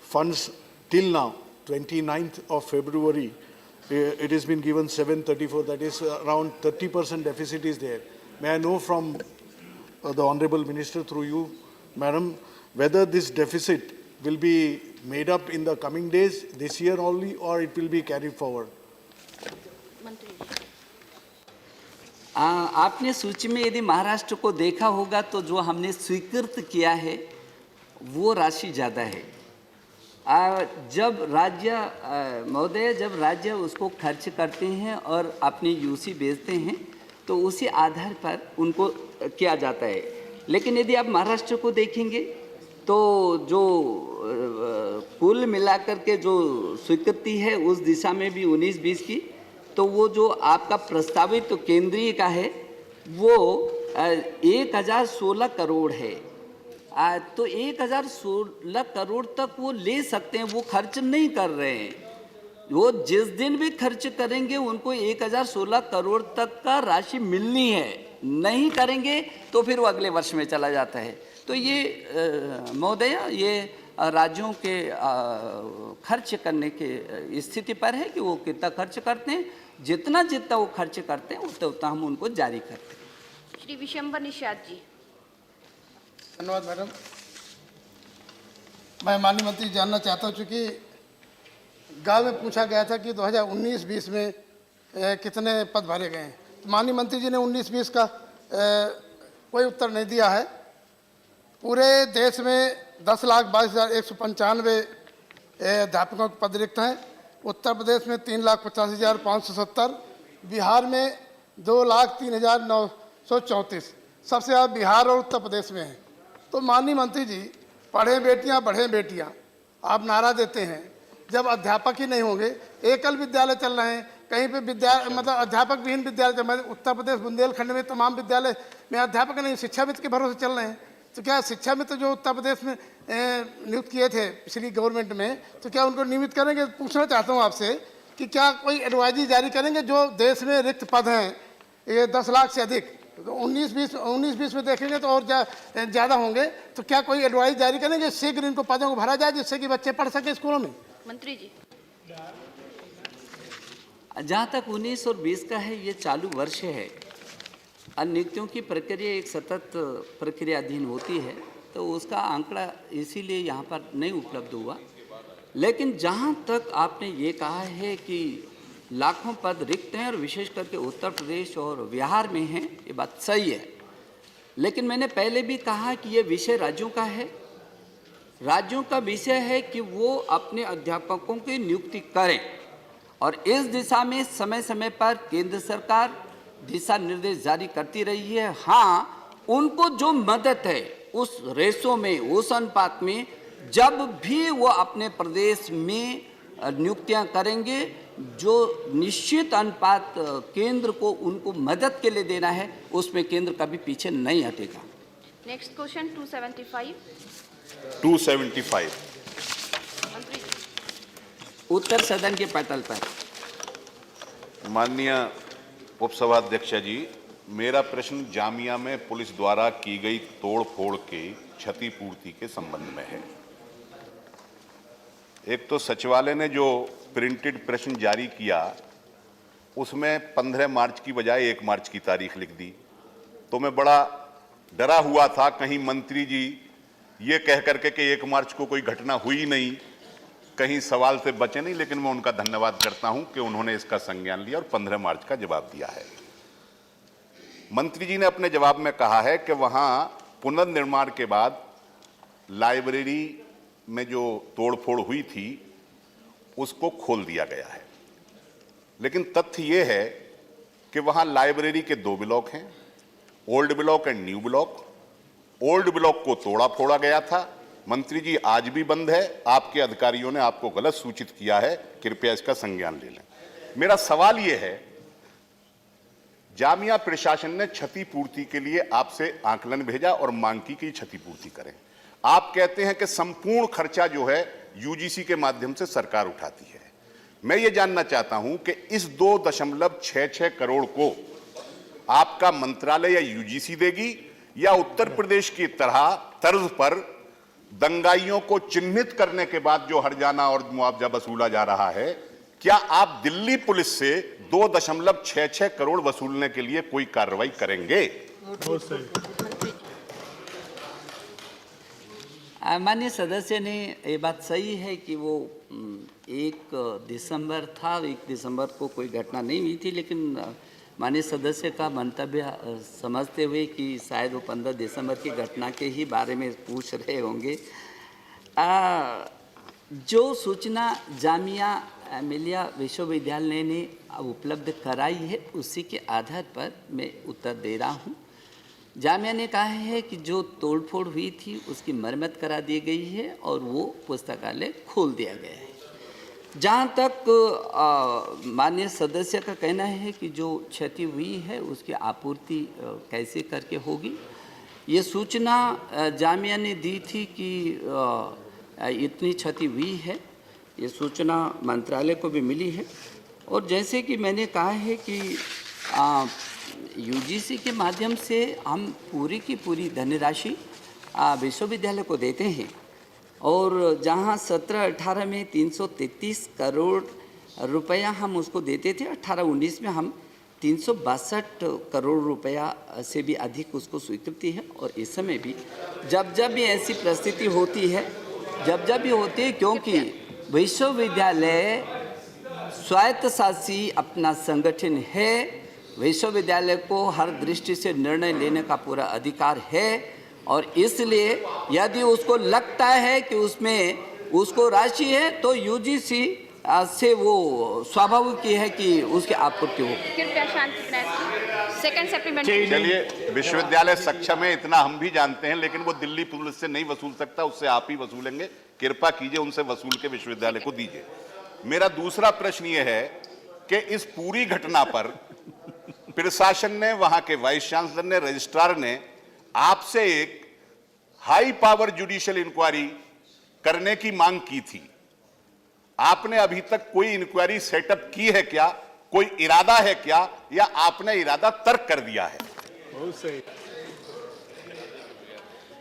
Speaker 18: funds till now, 29th of February, it has been given 734. That is around 30% deficit is there. May I know from the Honorable Minister through you, Madam, whether this deficit will be made up in the coming days, this year only, or it will be carried forward?
Speaker 2: आपने सूची में यदि महाराष्ट्र को देखा होगा तो जो हमने स्वीकृत किया है वो राशि ज़्यादा है। जब राज्य महोदय जब राज्य उसको खर्च करते हैं और अपनी यूसी बेचते हैं तो उसी आधार पर उनको किया जाता है। लेकिन यदि आप महाराष्ट्र को देखेंगे तो जो कुल मिलाकर के जो स्वीकृति है उस दिशा में भी 19-20 की, तो वो जो आपका प्रस्तावित तो केंद्रीय का है वो 1016 करोड़ है। तो 1016 करोड़ तक वो ले सकते हैं, वो खर्च नहीं कर रहे हैं। वो जिस दिन भी खर्च करेंगे उनको 1016 करोड़ तक का राशि मिलनी है, नहीं करेंगे तो फिर वो अगले वर्ष में चला जाता है। तो ये महोदय ये राज्यों के खर्च करने के स्थिति पर है कि वो कितना खर्च करते हैं। जितना जितना वो खर्च करते हैं उतना उतना हम उनको जारी करते हैं।
Speaker 3: श्री विशंबर निषाद जी।
Speaker 19: धन्यवाद मैडम। मैं माननीय मंत्री जानना चाहता हूँ, चूँकि गाँव में पूछा गया था कि 2019-20 में कितने पद भरे गए हैं, तो माननीय मंत्री जी ने 19-20 का कोई उत्तर नहीं दिया है। पूरे देश में 10,22,195 अध्यापकों के पद रिक्त हैं। उत्तर प्रदेश में 3,85,570, बिहार में 2,03,934, सबसे ज़्यादा बिहार और उत्तर प्रदेश में है। तो माननीय मंत्री जी, पढ़े बेटियां बढ़े बेटियां आप नारा देते हैं, जब अध्यापक ही नहीं होंगे, एकल विद्यालय चल रहे हैं, कहीं पे मतलब अध्यापक विहीन विद्यालय चल रहे हैं। उत्तर प्रदेश बुंदेलखंड में तमाम विद्यालय में अध्यापक नहीं, शिक्षा मित्र के भरोसे चल रहे हैं। तो क्या शिक्षा मित्र जो उत्तर प्रदेश में नियुक्त किए थे पिछली गवर्नमेंट में, तो क्या उनको नियमित करेंगे? पूछना चाहता हूँ आपसे कि क्या कोई एडवाइजरी जारी करेंगे जो देश में रिक्त पद हैं ये 10 लाख से अधिक, तो 19-20 में देखेंगे तो और ज़्यादा होंगे, तो क्या कोई एडवाइस जारी करेंगे शीघ्र इनको पदों को भरा जाए जिससे कि बच्चे पढ़ सके स्कूलों में?
Speaker 3: मंत्री जी।
Speaker 2: जहाँ तक 19 और 20 का है, ये चालू वर्ष है। नियुक्तियों की प्रक्रिया एक सतत प्रक्रिया अधीन होती है, तो उसका आंकड़ा इसीलिए यहाँ पर नहीं उपलब्ध हुआ। लेकिन जहाँ तक आपने ये कहा है कि लाखों पद रिक्त हैं और विशेष करके उत्तर प्रदेश और बिहार में हैं, ये बात सही है। लेकिन मैंने पहले भी कहा कि ये विषय राज्यों का है। राज्यों का विषय है कि वो अपने अध्यापकों की नियुक्ति करें और इस दिशा में समय समय पर केंद्र सरकार दिशा निर्देश जारी करती रही है। हाँ, उनको जो मदद है उस रेशो में, उस अनुपात में, जब भी वो अपने प्रदेश में नियुक्तियां करेंगे, जो निश्चित अनुपात केंद्र को उनको मदद के लिए देना है, उसमें केंद्र कभी पीछे नहीं हटेगा।
Speaker 3: Next question 275। मंत्री जी।
Speaker 2: उत्तर सदन के पटल पर।
Speaker 20: माननीय उपसभाध्यक्ष जी, मेरा प्रश्न जामिया में पुलिस द्वारा की गई तोड़फोड़ के क्षतिपूर्ति के संबंध में है। एक तो सचिवालय ने जो प्रिंटेड प्रश्न जारी किया उसमें 15 मार्च की बजाय 1 मार्च की तारीख लिख दी, तो मैं बड़ा डरा हुआ था कहीं मंत्री जी ये कह करके कि 1 मार्च को कोई घटना हुई नहीं, कहीं सवाल से बचे नहीं। लेकिन मैं उनका धन्यवाद करता हूं कि उन्होंने इसका संज्ञान लिया और 15 मार्च का जवाब दिया है। मंत्री जी ने अपने जवाब में कहा है कि वहां पुनर्निर्माण के बाद लाइब्रेरी में जो तोड़फोड़ हुई थी उसको खोल दिया गया है। लेकिन तथ्य यह है कि वहां लाइब्रेरी के 2 ब्लॉक हैं, old block and new block. Old block को तोड़ा फोड़ा गया था। मंत्री जी, आज भी बंद है। आपके अधिकारियों ने आपको गलत सूचित किया है, कृपया इसका संज्ञान ले लें। मेरा सवाल यह है, जामिया प्रशासन ने क्षतिपूर्ति के लिए आपसे आकलन भेजा और मांग की कि क्षतिपूर्ति करें। आप कहते हैं कि संपूर्ण खर्चा जो है यूजीसी के माध्यम से सरकार उठाती है। मैं ये जानना चाहता हूं कि इस 2.66 करोड़ को आपका मंत्रालय या यूजीसी देगी या उत्तर प्रदेश की तरह तर्ज पर दंगाइयों को चिन्हित करने के बाद जो हर्जाना और मुआवजा वसूला जा रहा है, क्या आप दिल्ली पुलिस से 2.66 करोड़ वसूलने के लिए कोई कार्रवाई करेंगे?
Speaker 2: माननीय सदस्य ने ये बात सही है कि वो 1 दिसंबर था, 1 दिसंबर को कोई घटना नहीं हुई थी। लेकिन माननीय सदस्य का मंतव्य समझते हुए कि शायद वो 15 दिसंबर की घटना के ही बारे में पूछ रहे होंगे, जो सूचना जामिया मिलिया विश्वविद्यालय ने अब उपलब्ध कराई है उसी के आधार पर मैं उत्तर दे रहा हूँ। जामिया ने कहा है कि जो तोड़फोड़ हुई थी उसकी मरम्मत करा दी गई है और वो पुस्तकालय खोल दिया गया है। जहाँ तक माननीय सदस्य का कहना है कि जो क्षति हुई है उसकी आपूर्ति कैसे करके होगी, ये सूचना जामिया ने दी थी कि इतनी क्षति हुई है, ये सूचना मंत्रालय को भी मिली है। और जैसे कि मैंने कहा है कि यूजीसी के माध्यम से हम पूरी की पूरी धनराशि विश्वविद्यालय को देते हैं और जहां 17-18 में 333 करोड़ रुपया हम उसको देते थे, 18-19 में हम 362 करोड़ रुपया से भी अधिक उसको स्वीकृति है। और इस समय भी जब भी ऐसी परिस्थिति होती है, जब भी होती है, क्योंकि विश्वविद्यालय स्वायत्तशासी अपना संगठन है, विश्वविद्यालय को हर दृष्टि से निर्णय लेने का पूरा अधिकार है और इसलिए यदि उसको लगता है कि उसमें उसको राशि है तो यूजीसी से वो स्वाभाविक है कि उसकी आपूर्ति हो।
Speaker 3: कृपया शांति बनाए। Second supplementary.
Speaker 20: चलिए, विश्वविद्यालय सक्षम है इतना हम भी जानते हैं, लेकिन वो दिल्ली पुलिस से नहीं वसूल सकता, उससे आप ही वसूलेंगे। कृपा कीजिए उनसे वसूल के विश्वविद्यालय को दीजिए। मेरा दूसरा प्रश्न ये है कि इस पूरी घटना पर प्रशासन ने, वहां के वाइस चांसलर ने, रजिस्ट्रार ने आपसे एक हाई पावर जुडिशियल इंक्वायरी करने की मांग की थी। आपने अभी तक कोई इंक्वायरी सेटअप की है क्या? कोई इरादा है क्या, या आपने इरादा तर्क कर दिया है?
Speaker 18: बहुत सही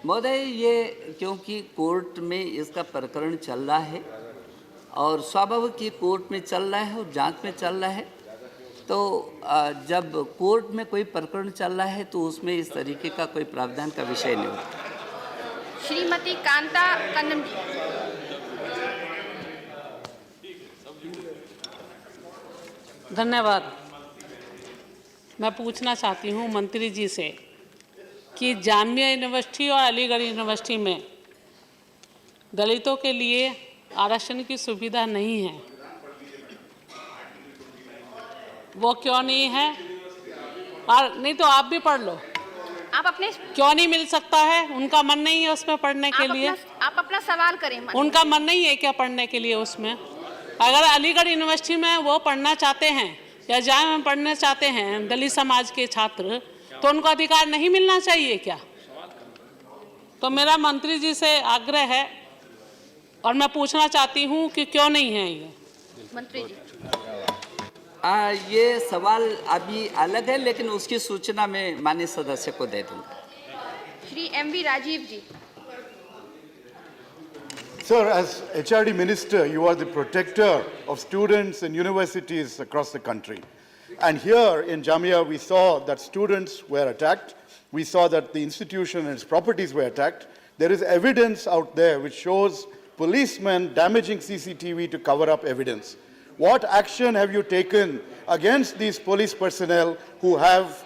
Speaker 2: महोदय, ये क्योंकि कोर्ट में इसका प्रकरण चल रहा है और स्वाभाविक की कोर्ट में चल रहा है और जांच में चल रहा है, तो जब कोर्ट में कोई प्रकरण चल रहा है तो उसमें इस तरीके का कोई प्रावधान का विषय नहीं होता।
Speaker 3: श्रीमती कांता कन्नम जी।
Speaker 21: धन्यवाद। मैं पूछना चाहती हूँ मंत्री जी से कि जामिया यूनिवर्सिटी और अलीगढ़ यूनिवर्सिटी में दलितों के लिए आरक्षण की सुविधा नहीं है, वो क्यों नहीं है? और नहीं तो आप भी पढ़ लो,
Speaker 3: आप अपने
Speaker 21: क्यों नहीं मिल सकता है? उनका मन नहीं है उसमें पढ़ने के लिए?
Speaker 3: आप अपना सवाल करें।
Speaker 21: उनका मन नहीं है क्या पढ़ने के लिए उसमें? अगर अलीगढ़ यूनिवर्सिटी में वो पढ़ना चाहते हैं या जामिया में पढ़ना चाहते हैं दलित समाज के छात्र, तो उनको अधिकार नहीं मिलना चाहिए क्या? तो मेरा मंत्री जी से आग्रह है और मैं पूछना चाहती हूँ कि क्यों नहीं है ये?
Speaker 3: मंत्री जी,
Speaker 2: ये सवाल अभी अलग है, लेकिन उसकी सूचना मैं माननीय सदस्य को दे दूंगा।
Speaker 3: Shri MV Rajiv ji.
Speaker 18: Sir, as HRD Minister, you are the protector of students and universities across the country. And here in Jamia, we saw that students were attacked. We saw that the institution and its properties were attacked. There is evidence out there which shows policemen damaging CCTV to cover up evidence. What action have you taken against these police personnel who have,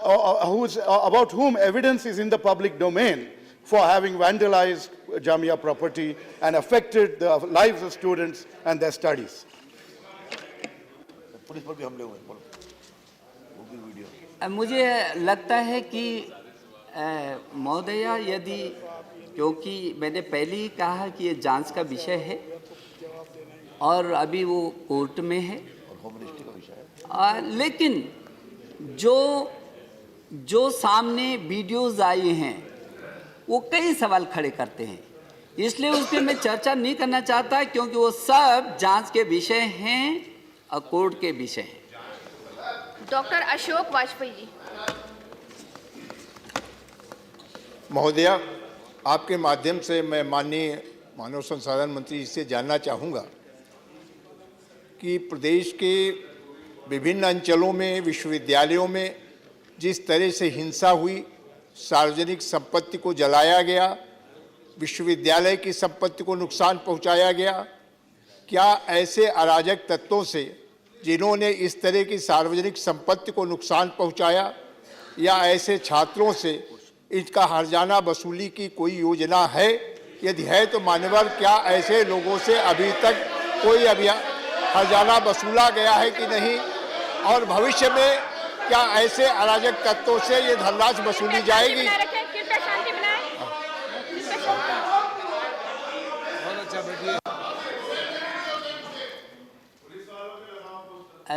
Speaker 18: about whom evidence is in the public domain for having vandalized Jamia property and affected the lives of students and their studies?
Speaker 2: मुझे लगता है कि महोदया, यदि, क्योंकि मैंने पहले ही कहा कि ये जांच का विषय है और अभी वो कोर्ट में है, लेकिन जो सामने वीडियोस आए हैं वो कई सवाल खड़े करते हैं, इसलिए उस पर मैं चर्चा नहीं करना चाहता, क्योंकि वो सब जांच के विषय हैं और कोर्ट के विषय हैं।
Speaker 3: डॉक्टर अशोक वाजपेयी जी।
Speaker 22: महोदया, आपके माध्यम से मैं माननीय मानव संसाधन मंत्री जी से जानना चाहूँगा कि प्रदेश के विभिन्न अंचलों में, विश्वविद्यालयों में जिस तरह से हिंसा हुई, सार्वजनिक संपत्ति को जलाया गया, विश्वविद्यालय की संपत्ति को नुकसान पहुंचाया गया, क्या ऐसे अराजक तत्वों से जिन्होंने इस तरह की सार्वजनिक संपत्ति को नुकसान पहुंचाया, या ऐसे छात्रों से इसका हर्जाना वसूली की कोई योजना है यदि है तो मान्यवर क्या ऐसे लोगों से अभी तक कोई खजाना वसूला गया है कि नहीं, और भविष्य में क्या ऐसे अराजक तत्वों से ये धनराशि वसूली जाएगी?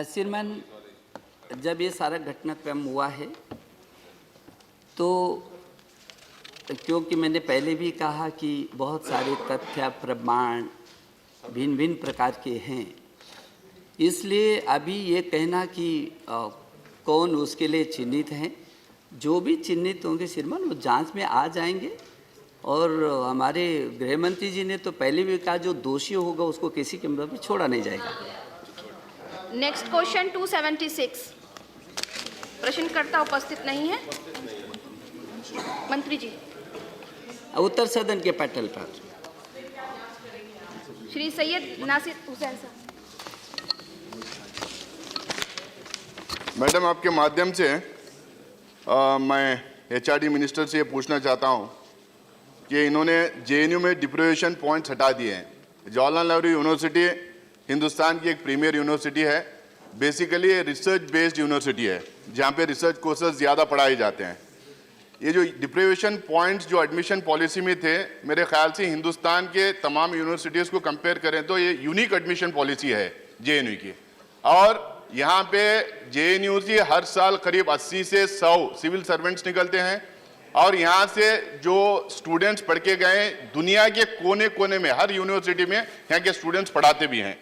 Speaker 1: श्रीमान, जब ये सारा घटनाक्रम हुआ है तो क्योंकि मैंने पहले भी कहा कि बहुत सारे तथ्य प्रमाण भिन्न भिन्न प्रकार के हैं, इसलिए अभी ये कहना कि कौन उसके लिए चिन्हित हैं, जो भी चिन्हित होंगे श्रीमान वो जांच में आ जाएंगे। और हमारे गृह मंत्री जी ने तो पहले भी कहा जो दोषी होगा उसको किसी कीमत पर छोड़ा नहीं जाएगा।
Speaker 3: नेक्स्ट क्वेश्चन 276, प्रश्नकर्ता उपस्थित नहीं है। मंत्री जी
Speaker 1: उत्तर सदन के पटल पर
Speaker 3: श्री सैयद नासिर हुसैन साहब।
Speaker 5: मैडम, आपके माध्यम से मैं एचआरडी मिनिस्टर से ये पूछना चाहता हूँ कि इन्होंने जेएनयू में डिप्रिवेशन पॉइंट्स हटा दिए हैं। जवाहरलाल नेहरू यूनिवर्सिटी हिंदुस्तान की एक प्रीमियर यूनिवर्सिटी है, बेसिकली ये रिसर्च बेस्ड यूनिवर्सिटी है जहाँ पे रिसर्च कोर्सेज ज़्यादा पढ़ाए जाते हैं। ये जो डिप्रिवेशन पॉइंट्स जो एडमिशन पॉलिसी में थे, मेरे ख्याल से हिंदुस्तान के तमाम यूनिवर्सिटीज़ को कंपेयर करें तो ये यूनिक एडमिशन पॉलिसी है जेएनयू की। और यहाँ पे जेएनयू से हर साल करीब 80 से 100 सिविल सर्वेंट्स निकलते हैं और यहाँ से जो स्टूडेंट्स पढ़ के गए दुनिया के कोने कोने में हर यूनिवर्सिटी में यहाँ के स्टूडेंट्स पढ़ाते भी हैं।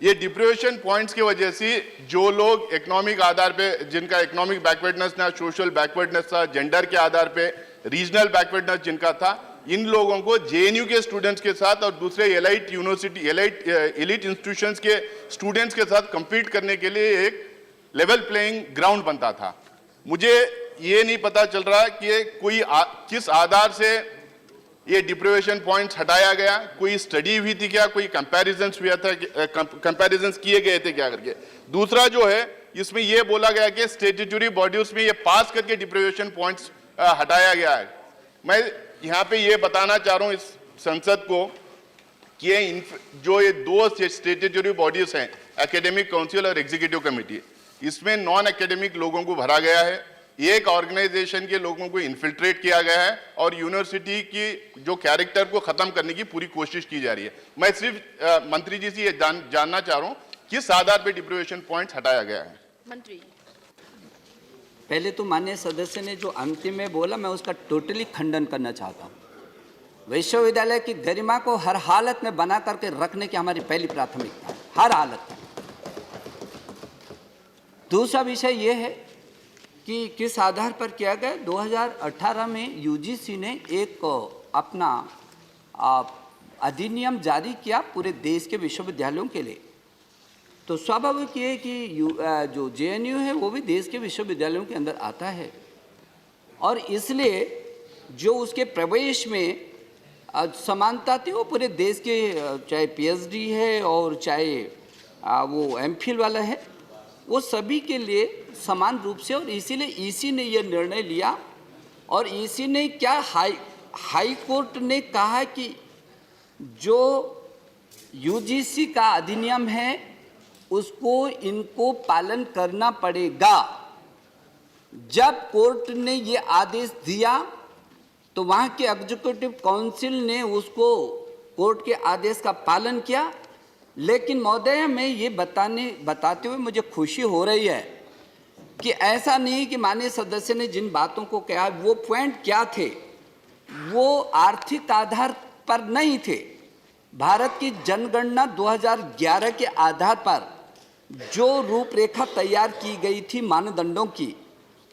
Speaker 5: ये डिप्रिवेशन पॉइंट्स की वजह से जो लोग इकोनॉमिक आधार पे, जिनका इकोनॉमिक बैकवर्डनेस था, सोशल बैकवर्डनेस था, जेंडर के आधार पे रीजनल बैकवर्डनेस जिनका था, इन लोगों को जेएनयू के स्टूडेंट्स के साथ और दूसरे एलाइट यूनिवर्सिटी एलिट इंस्टीट्यूशंस के स्टूडेंट्स के साथ compete करने के लिए एक लेवल प्लेइंग ग्राउंड बनता था। मुझे ये नहीं पता चल रहा कि किस आधार से ये डिप्रिवेशन पॉइंट्स हटाया गया, कोई स्टडी हुई थी क्या, कोई कंपैरिजंस हुआ था, कंपैरिजंस किए गए थे क्या करके। दूसरा जो है इसमें ये बोला गया कि स्टैट्यूटरी बॉडीज में ये पास करके डिप्रिवेशन पॉइंट्स हटाया गया है। मैं यहाँ पे ये बताना चाह रहा हूँ इस संसद को कि जो ये दो स्टैट्यूटरी बॉडीज हैं, एकेडमिक काउंसिल और एग्जीक्यूटिव कमेटी, इसमें नॉन एकेडमिक लोगों को भरा गया है, एक ऑर्गेनाइजेशन के लोगों को इन्फिल्ट्रेट किया गया है और यूनिवर्सिटी की जो कैरेक्टर को खत्म करने की पूरी कोशिश की जा रही है। मैं सिर्फ मंत्री जी से ये जानना चाह रहा हूँ किस आधार पे डिप्रिवेशन पॉइंट्स हटाया गया है।
Speaker 3: मंत्री
Speaker 1: पहले तो माननीय सदस्य ने जो अंतिम में बोला मैं उसका टोटली खंडन करना चाहता हूँ। विश्वविद्यालय की गरिमा को हर हालत में बना करके रखने की हमारी पहली प्राथमिकता है, हर हालत में। दूसरा विषय ये है कि किस आधार पर किया गया। 2018 में यूजीसी ने एक अपना अधिनियम जारी किया पूरे देश के विश्वविद्यालयों के लिए। तो स्वाभाविक ये कि जो जेएनयू है वो भी देश के विश्वविद्यालयों के अंदर आता है और इसलिए जो उसके प्रवेश में समानता थी वो पूरे देश के, चाहे पीएचडी है और चाहे वो एमफिल वाला है, वो सभी के लिए समान रूप से। और इसीलिए ईसी ने यह निर्णय लिया और ईसी ने क्या हाई कोर्ट ने कहा कि जो यूजीसी का अधिनियम है उसको इनको पालन करना पड़ेगा। जब कोर्ट ने ये आदेश दिया तो वहाँ के एग्जीक्यूटिव काउंसिल ने उसको कोर्ट के आदेश का पालन किया। लेकिन महोदय मैं ये बताते हुए मुझे खुशी हो रही है कि ऐसा नहीं कि माननीय सदस्य ने जिन बातों को कहा वो पॉइंट क्या थे, वो आर्थिक आधार पर नहीं थे। भारत की जनगणना 2011 के आधार पर जो रूपरेखा तैयार की गई थी मानदंडों की,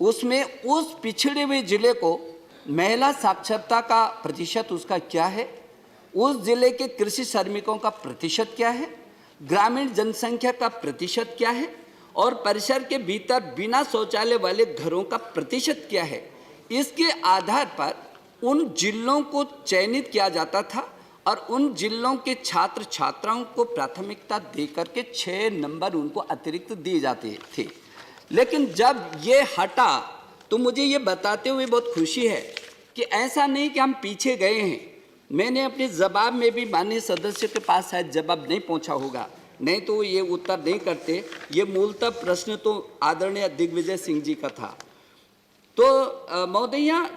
Speaker 1: उसमें उस पिछड़े हुए जिले को महिला साक्षरता का प्रतिशत उसका क्या है, उस जिले के कृषि श्रमिकों का प्रतिशत क्या है, ग्रामीण जनसंख्या का प्रतिशत क्या है और परिसर के भीतर बिना शौचालय वाले घरों का प्रतिशत क्या है। इसके आधार पर उन जिलों को चयनित किया जाता था और उन जिलों के छात्र छात्राओं को प्राथमिकता देकर के 6 नंबर उनको अतिरिक्त दिए जाते थे। लेकिन जब ये हटा तो मुझे ये बताते हुए बहुत खुशी है कि ऐसा नहीं कि हम पीछे गए हैं। मैंने अपने जवाब में भी माननीय सदस्य के पास शायद जवाब नहीं पहुंचा होगा, नहीं तो ये उत्तर नहीं करते। ये मूलतः प्रश्न तो आदरणीय दिग्विजय सिंह जी का था। तो महोदया,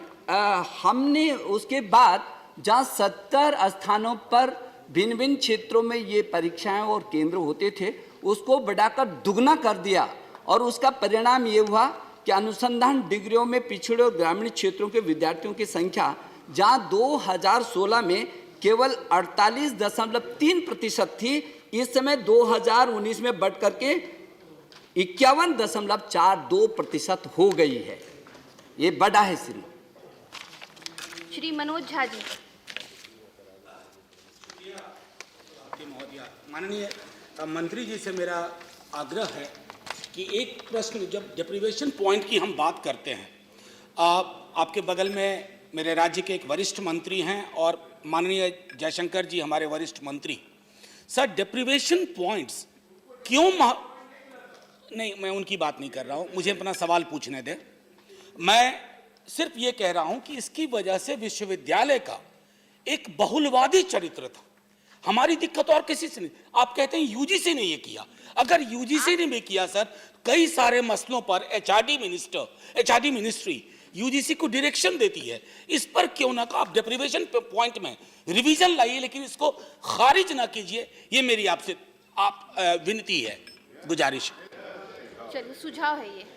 Speaker 1: हमने उसके बाद जहाँ 70 स्थानों पर भिन्न भिन्न क्षेत्रों में ये परीक्षाएं और केंद्र होते थे, उसको बढ़ाकर दुगना कर दिया और उसका परिणाम ये हुआ कि अनुसंधान डिग्रियों में पिछड़े और ग्रामीण क्षेत्रों के विद्यार्थियों की संख्या जहाँ 2016 में केवल 48.3% थी, इस समय 2019 में बढ़ करके 51.42% हो गई है। ये बढ़ा है
Speaker 3: श्री मनोज झा जी।
Speaker 6: माननीय मंत्री जी से मेरा आग्रह है कि एक प्रश्न, जब डिप्रीवेशन पॉइंट की हम बात करते हैं, आपके बगल में मेरे राज्य के एक वरिष्ठ मंत्री हैं और माननीय जयशंकर जी हमारे वरिष्ठ मंत्री। सर, डिप्रीवेशन पॉइंट्स क्यों नहीं, मैं उनकी बात नहीं कर रहा हूं, मुझे अपना सवाल पूछने दें। मैं सिर्फ ये कह रहा हूं कि इसकी वजह से विश्वविद्यालय का एक बहुलवादी चरित्र था। हमारी दिक्कत और किसी से नहीं। आप कहते हैं यूजीसी ने ये किया, अगर यूजीसी ने भी किया सर, कई सारे मसलों पर एचआरडी मिनिस्ट्री यूजीसी को डायरेक्शन देती है, इस पर क्यों ना आप डिप्रीवेशन पॉइंट में रिवीजन लाइए, लेकिन इसको खारिज ना कीजिए। ये मेरी आपसे विनती है, गुजारिश।
Speaker 3: चलिए, सुझाव है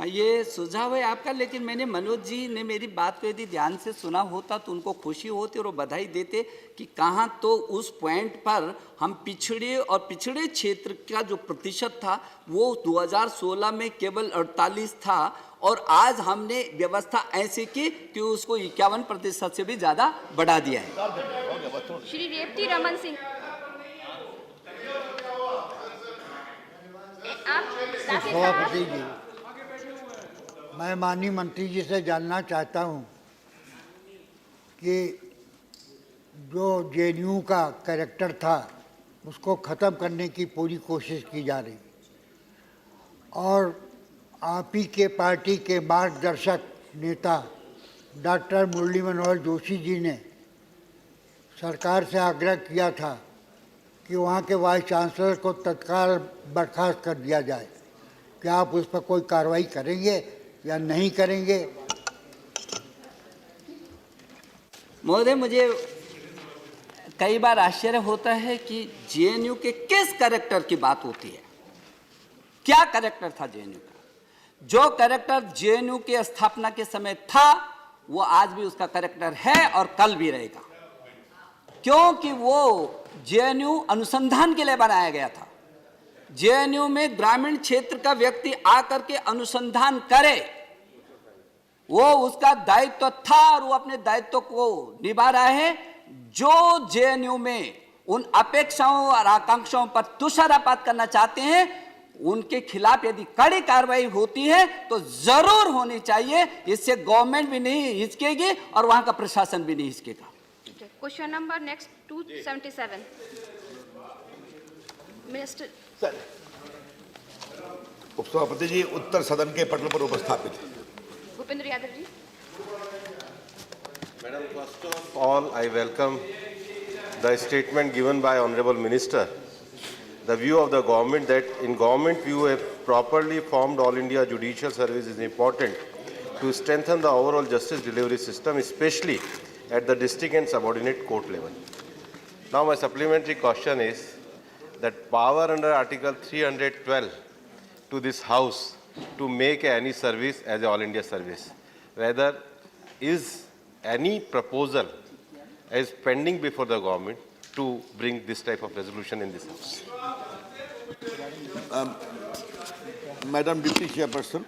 Speaker 1: ये सुझाव है आपका, लेकिन मैंने मनोज जी ने मेरी बात को यदि ध्यान से सुना होता तो उनको खुशी होती और वो बधाई देते कि कहाँ तो उस पॉइंट पर हम पिछड़े और पिछड़े क्षेत्र का जो प्रतिशत था वो 2016 में केवल 48 था और आज हमने व्यवस्था ऐसे की कि उसको 51% से भी ज़्यादा बढ़ा दिया है।
Speaker 3: श्री रेवती रमन सिंह,
Speaker 10: सभापति जी, मैं माननीय मंत्री जी से जानना चाहता हूं कि जो जेएनयू का कैरेक्टर था उसको ख़त्म करने की पूरी कोशिश की जा रही और आप ही के पार्टी के मार्गदर्शक नेता डॉक्टर मुरली मनोहर जोशी जी ने सरकार से आग्रह किया था कि वहाँ के वाइस चांसलर को तत्काल बर्खास्त कर दिया जाए। क्या आप उस पर कोई कार्रवाई करेंगे या नहीं करेंगे?
Speaker 1: महोदय, मुझे कई बार आश्चर्य होता है कि जेएनयू के किस कैरेक्टर की बात होती है। क्या कैरेक्टर था जेएनयू का? जो कैरेक्टर जेएनयू के स्थापना के समय था वो आज भी उसका कैरेक्टर है और कल भी रहेगा, क्योंकि वो जेएनयू अनुसंधान के लिए बनाया गया था। जेएनयू में ग्रामीण क्षेत्र का व्यक्ति आकर के अनुसंधान करे, वो उसका दायित्व था और वो अपने दायित्व को निभा रहा है। जो जेएनयू में उन अपेक्षाओं और आकांक्षाओं पर तुषारपात करना चाहते हैं, उनके खिलाफ यदि कड़ी कार्रवाई होती है तो जरूर होनी चाहिए। इससे गवर्नमेंट भी नहीं हिचकेगी और वहां का प्रशासन भी नहीं हिचकेगा।
Speaker 3: Question number next 277 minister.
Speaker 8: उपसभापति जी, उत्तर सदन के पटल पर उपस्थापित है।
Speaker 3: Bhupendra Yadav ji.
Speaker 7: Madam, first of all, I welcome the statement given by Honorable Minister. The view of the government that in government view a properly formed All India Judicial Service is important to strengthen the overall justice delivery system, especially at the district and subordinate court level. Now my supplementary question is that power under Article 312 to this House to make any service as a All India service, whether is any proposal is pending before the government to bring this type of resolution in this House.
Speaker 8: Madam Deputy Chairperson,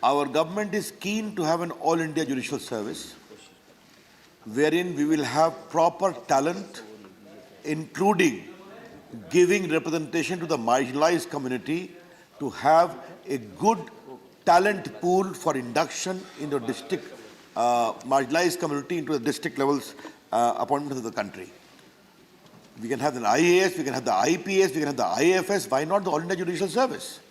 Speaker 8: our government is keen to have an all India judicial service wherein we will have proper talent, including giving representation to the marginalized community to have a good talent pool for induction into district marginalized community into the district levels appointment of the country. We can have an IAS, we can have the IPS, we can have the IFS. Why not the All India Judicial Service?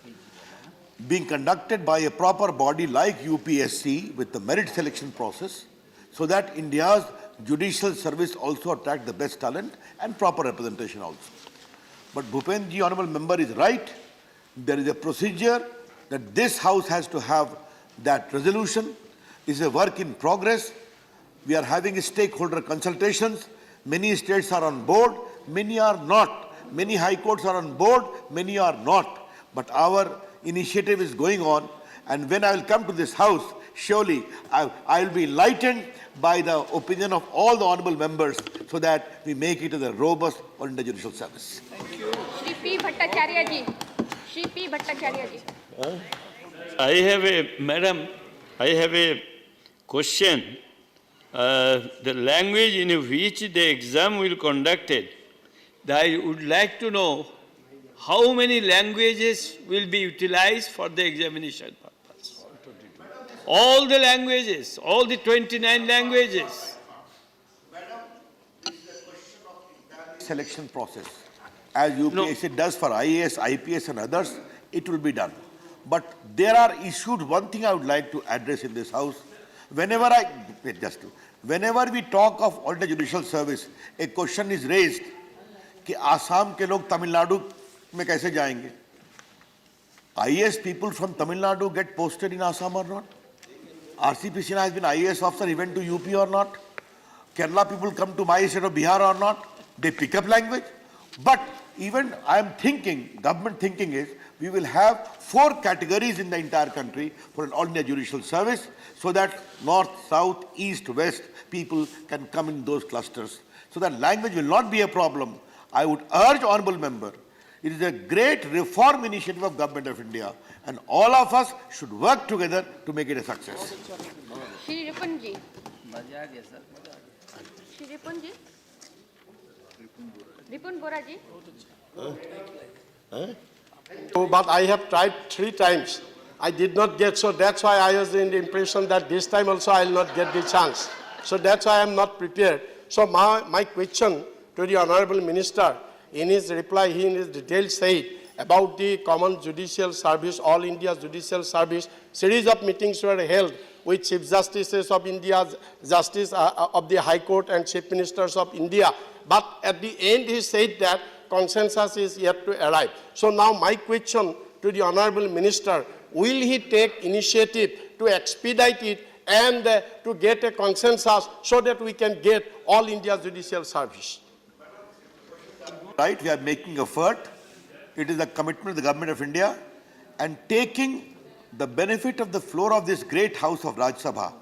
Speaker 8: Being conducted by a proper body like UPSC with the merit selection process, so that India's judicial service also attract the best talent and proper representation also. But Bhupen ji, honorable member, is right. There is a procedure that this house has to have that resolution. It's a work in progress. We are having stakeholder consultations. Many states are on board, many are not. Many high courts are on board, many are not. But our initiative is going on, and when I will come to this house, surely I will be enlightened by the opinion of all the honorable members so that we make it as a robust All India Judicial Service.
Speaker 3: Shri P. Bhattacharya ji. Shri P. Bhattacharya ji.
Speaker 9: Madam, I have a question. The language in which the exam will be conducted, I would like to know how many languages will be utilized for the examination purpose. All the languages, all the 29 languages.
Speaker 8: Selection process. As UPSC does for IAS, IPS and others, it will be done. But there are issues, one thing I would like to address in this house. Whenever we talk of All India Judicial Service, a question is raised कि आसाम के लोग तमिलनाडु में कैसे जाएंगे? IAS people from Tamil Nadu get posted in Assam or not? RCP Sinha has been IAS officer, he went to UP or not? Kerala people come to my state of Bihar or not? They pick up language. But even I am thinking, government thinking is, we will have 4 categories in the entire country for an All India Judicial Service so that north, south, east, west people can come in those clusters. So that language will not be a problem. I would urge honorable member, it is a great reform initiative of Government of India and all of us should work together to make it a success.
Speaker 3: Shri Ripun ji. Shri Ripun ji. Ripun Bora ji.
Speaker 11: But I have tried 3 times. I did not get, so that's why I was in the impression that this time also I will not get the chance. So that's why I am not prepared. So my question to the Honorable Minister, in his reply, he in his detail said about the Common Judicial Service, All India Judicial Service, series of meetings were held with Chief Justices of India, Justice of the High Court and Chief Ministers of India. But at the end he said that consensus is yet to arrive. So now my question to the Honorable Minister, will he take initiative to expedite it and to get a consensus so that we can get All India Judicial Service?
Speaker 8: Right, we are making effort. It is a commitment of the Government of India and taking the benefit of the floor of this great house of Rajya Sabha.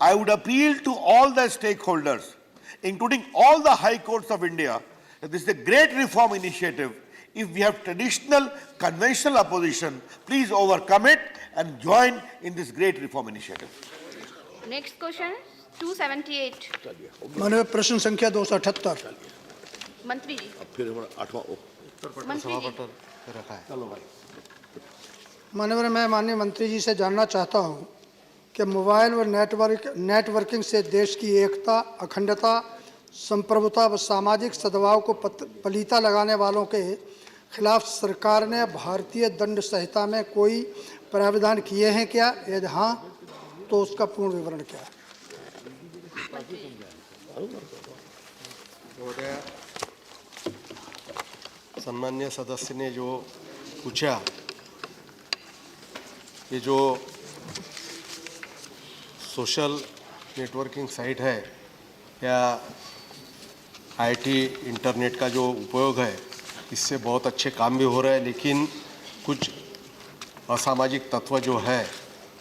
Speaker 8: I would appeal to all the stakeholders, including all the high courts of India, that this is a great reform initiative. If we have traditional, conventional opposition, please overcome it and join in this great reform initiative.
Speaker 3: Next question, 278.
Speaker 23: माननीय प्रश्न संख्या 278.
Speaker 3: मंत्री जी.
Speaker 8: फिर 8वां
Speaker 3: मंत्री जी.
Speaker 23: माननीय मैं माननीय मंत्री जी से जानना चाहता हूं कि मोबाइल व नेटवर्किंग से देश की एकता, अखंडता, संप्रभुता व सामाजिक सद्भाव को पलीता लगाने वालों के खिलाफ सरकार ने भारतीय दंड संहिता में कोई प्रावधान किए हैं क्या? यदि हाँ, तो उसका पूर्ण विवरण क्या है?
Speaker 7: सम्मान्य सदस्य ने जो पूछा, ये जो सोशल नेटवर्किंग साइट है या आईटी इंटरनेट का जो उपयोग है, इससे बहुत अच्छे काम भी हो रहे हैं, लेकिन कुछ असामाजिक तत्व जो है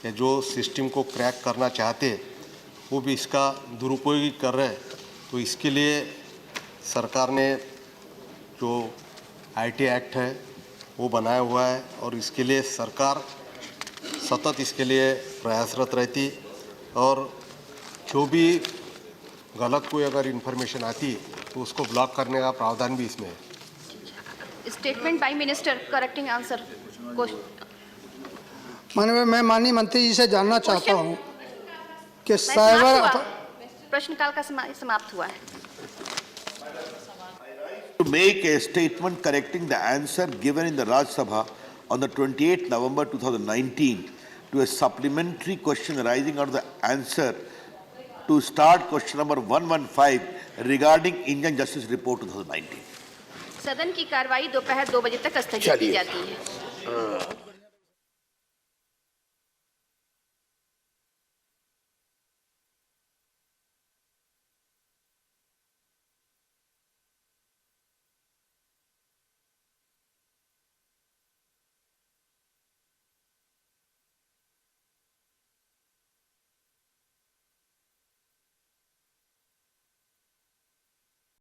Speaker 7: या जो सिस्टम को क्रैक करना चाहते, वो भी इसका दुरुपयोग कर रहे हैं। तो इसके लिए सरकार ने जो आईटी एक्ट है वो बनाया हुआ है और इसके लिए सरकार सतत इसके लिए प्रयासरत रहती और जो भी गलत कोई अगर इन्फॉर्मेशन आती तो उसको ब्लॉक करने का प्रावधान भी इसमें है।
Speaker 3: Statement by minister correcting answer.
Speaker 23: मैं माननीय मंत्री जी से जानना चाहता हूं कि साइबर
Speaker 3: प्रश्नकाल का समाप्त हुआ है.
Speaker 8: To make a statement correcting the answer given in the Rajya Sabha on the 28th November 2019 to a supplementary question arising out of the answer to start question number 115 regarding Indian Justice Report 2019.
Speaker 3: सदन की कार्रवाई दोपहर 2 बजे तक स्थगित की जाती है।